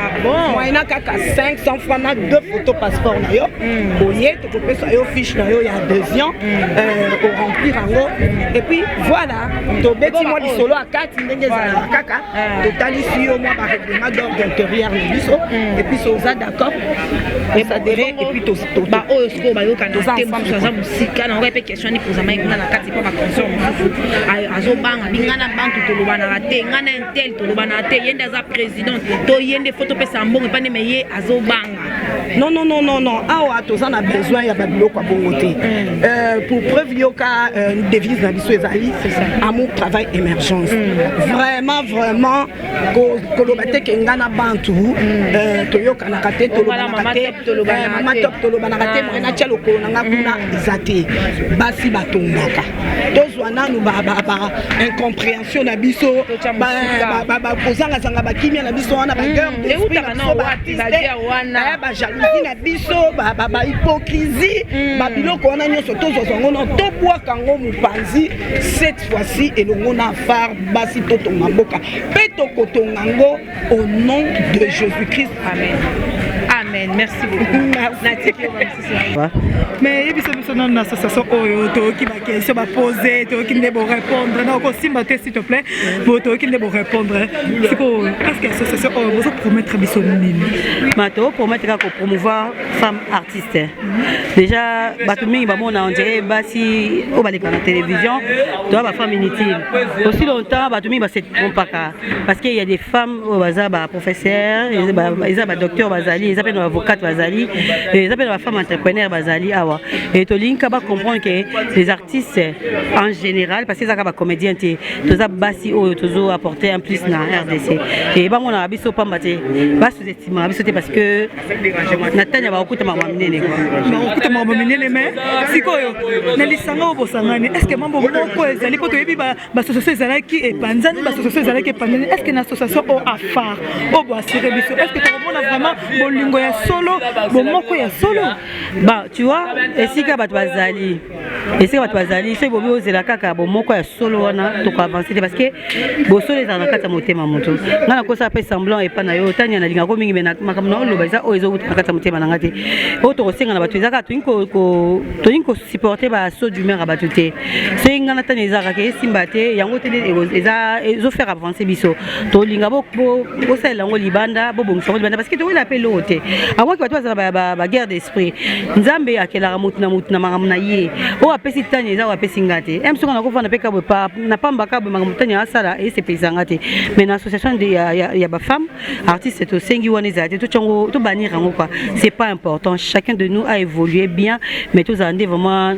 moyen na kaka 500 francs na 2 photos passeport na yo oye tokopesa yo fiche na yo ya adhésion oremplir yango et puis voilà tobeti mwa lisolo ya kati ndenge ezalaka kaka totalisi yo mwa barèglement d'ordre intérieur na biso et puis soza d'accord osadere et puis oyo sikoyo bayokana te mosusu aza mosika nango epe question ni kozama ekunga na kati mpo baconsion mosusu azobanga bingana bantu tolobanaka te ngana intel tolobanaka te ye nde aza président to ye nde fo topesa mbongo epande me ye azobanga non awa toza na besoin ya babiloko ya bongo te pour preuve yoka devise na biso ezali amour travail émergence vraiment koloba te ke nga na bantu toyokanaka te tolobanaka te mama top tolobanaka te morena tia lokolo na nga kuna eza te basi batombaka tozwa nanu incompréhension na biso kozangazanga bakimia na biso wana bagueur d'esprit bajalousie na biso bahypocrisie babiloko wana nyonso tozozwa yango na tobwaka yango mopanzi cette fois-ci elongo na afar basi totonga mboka mpe tokotonga yango au nom de Jésus-Christ. Amen. Merci beaucoup. Mais biso non na association oyo toki ba question ba poser toki nde bo répondre na ko simba te s'il te plaît bo toki nde bo répondre siko est-ce que association oyo vous promettre biso nini mato promettre ko promouvoir femme artiste déjà bato mingi ba mona on dirait basi o ba na télévision to ba femme inutile aussi longtemps bato mingi ba se trompaka parce qu'il y a des femmes au baza ba professeurs ils ba docteur bazali ils appellent avocate bazali ils appellent ba femme entrepreneur bazali awa et to linka ba comprendre que les artistes en général parce que ça ba comédien te toza basi o tozo apporter en plus na RDC et ba mona biso pamba te ba sous-estimer biso te parce que natanya ba okuta mama minene ba okuta mama minene mais sikoyo na lisanga obosangani est-ce que mambo moko ezali po to yebi ba association ezalaki et panzani ba association ezalaki panzani est-ce que na association o afar o bo assurer biso est-ce que tu comprends vraiment bolingo ya solo bo moko ya solo bah tu vois esika bato bazali c'est bobi ozela kaka bo moko ya solo wana to ko avancer parce que bo solo ezana kata motema moto ngana ko sa pe semblant et pas na yo tanya na linga ko mingi mena makamna lo baza o ezo kata motema na ngate o to kosenga na bato ezaka to inko supporter ba saut d'humeur bato te c'est ngana tanya ezaka ke simba te yango te eza ezo faire avancer biso to linga bo sa lango libanda bo bongisa libanda parce que to la pe lo te avant que bato ba guerre d'esprit nzambe akela mutu na makamna ye o apesi tanya eza apesi ngate emsonga na kofana pe kabwe pa na pamba kabwe makamutanya asala et c'est pesanga te mais na association de ya ba femme artiste to sengi wana ezate to chongo to banir ngo quoi c'est pas important chacun de nous a évolué bien mais tous ande vraiment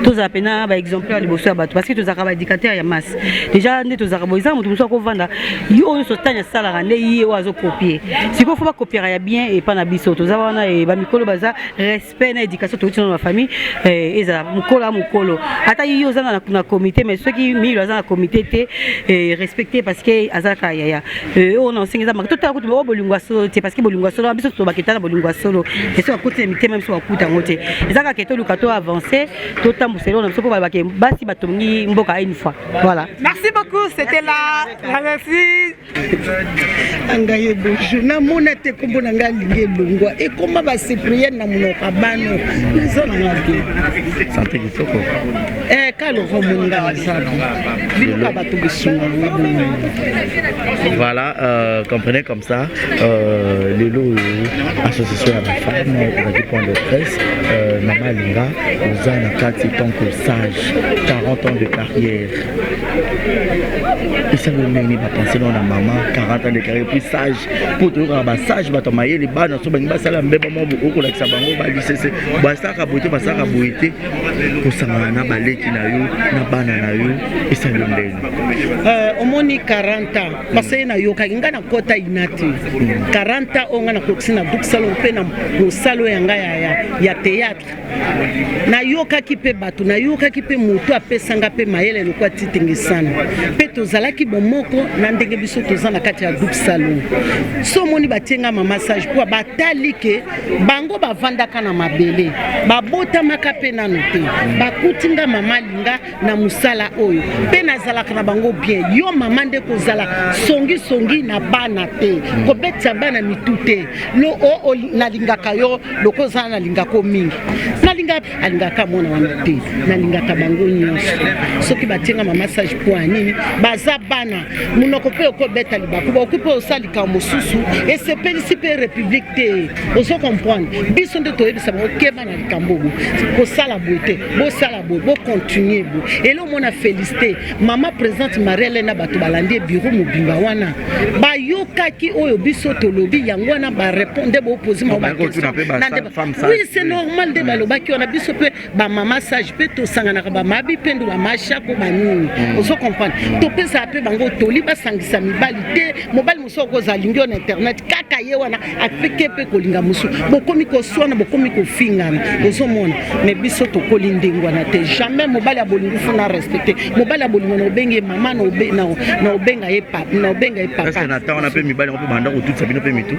tous apena ba exemplaire liboso ya bato parce que tous akaba indicateur ya masse déjà ne tous akabo exemple mutu ko vanda yo so tanya sala rande yi wazo copier siko faut pas copier ya bien et pas na biso tous wana et ba mikolo baza respect na éducation to tino na famille et ça mukolo mokolo ata yo ozanga na comité mais soki milo azanga comité te respecté parce que azaka yaya on a enseigné ça tout à coup tu bolingwa solo te parce que bolingwa solo biso to baketana bolingwa solo et so côté mité même so akuta ngote ezaka keto lukato avancer to tambuselo na biso po ba ke basi batongi mboka une fois voilà. Merci beaucoup, c'était là. Merci. Angaye bonjour. Na mona te kombo na nga linge longwa et comment va se prier na monoka bano. Nous on a dit. Santé kitoko. Kalo romunga sana. Biluka batu bisunga. Voilà, comprenez comme ça, les lots association à la femme, on a dit point de presse, Maman Linga, aux ans à 4 tant que sage, 40 ans de carrière. Et ça veut dire que penser dans la maman, 40 ans de carrière, plus sage, pour te voir sage, tu as les bancs, tu as ça la même maman, beaucoup avec sa maman, c'est ça qui a beauté, ça qui a beauté, pour ça na balé qui na yo, na banana yo, et ça le au moins 40 ans, parce que na yo kinga na kota inati 40 ans on na koksina duk salon pe na musalo yanga ya théâtre na yo kaki pe batu na yo kaki pe mutu apesanga pe mayele lokwa titingisana pe tozalaki bomoko na ndenge biso tozana kati ya duk salon so moni batenga ma massage pour batali ke bango bavandaka na mabele babota makape na note bakutinga mama linga na musala oyo pe nazalaka na bango bien yo mama nde kozala songi na bana te ko betsa bana mitute lo o nalingaka yo lokozana nalingako mingi alingaka mona wana te nalingaka bango nyonso soki batenga ma massage po anini baza bana munoko pe ko beta libako ba okupe osalika mosusu et c'est pénincipe république te oso comprendre biso nde toyebisa bango keba na likambogo ko sala boite bo sala bo continuer bo et là mona félicité maman présente Marielle na bato balandi bureau mobimba wana ba yokaki oyo biso tolobi yango wana ba répondre bo poser ma ba question oui c'est normal de balobaki on a biso pe ba mama sage pe to sangana ba mabi pendu ba masha ko banini oso comprendre to pesa pe bango toli ba sangisa mibali te mobali muso ko zalingi on internet kaka ye wana apeke pe kolinga musu bokomi ko swana bokomi ko fingana oso mona mais biso to kolindingwa na te jamais mobali abolingi funa respecter mobali abolingi no benge mama no benga ye papa no benga ye papa est-ce que na on a pe mibali on peut banda ko tout sabino pe mitu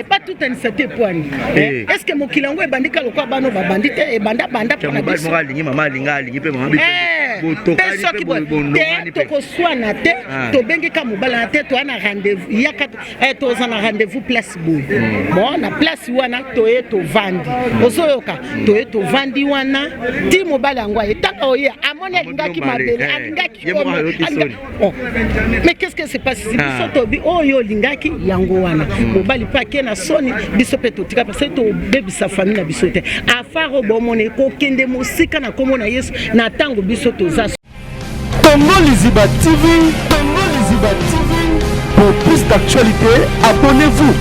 pas tout un certain point est-ce que mokilango ebandika lokwa bano babandi te ebanda banda pona biso mobali lingi mama linga lingi pe mama bi pe to ko swana te to bengi ka mobali na te to ana rendez-vous yaka to zana rendez-vous place boy bon na place wana to e to vandi ozoyoka to e to vandi wana ti mobali angwa etaka oya amone lingaki mabele alingaki mais qu'est-ce que c'est passé biso to bi oyo lingaki yango wana mobali pa kena soni biso pe to tika parce que to bebisa famille na biso te afaro bomone ko kende musika na komona Yesu na tango biso to za Congo Liziba TV, Congo Liziba TV. Pour plus d'actualités, abonnez-vous.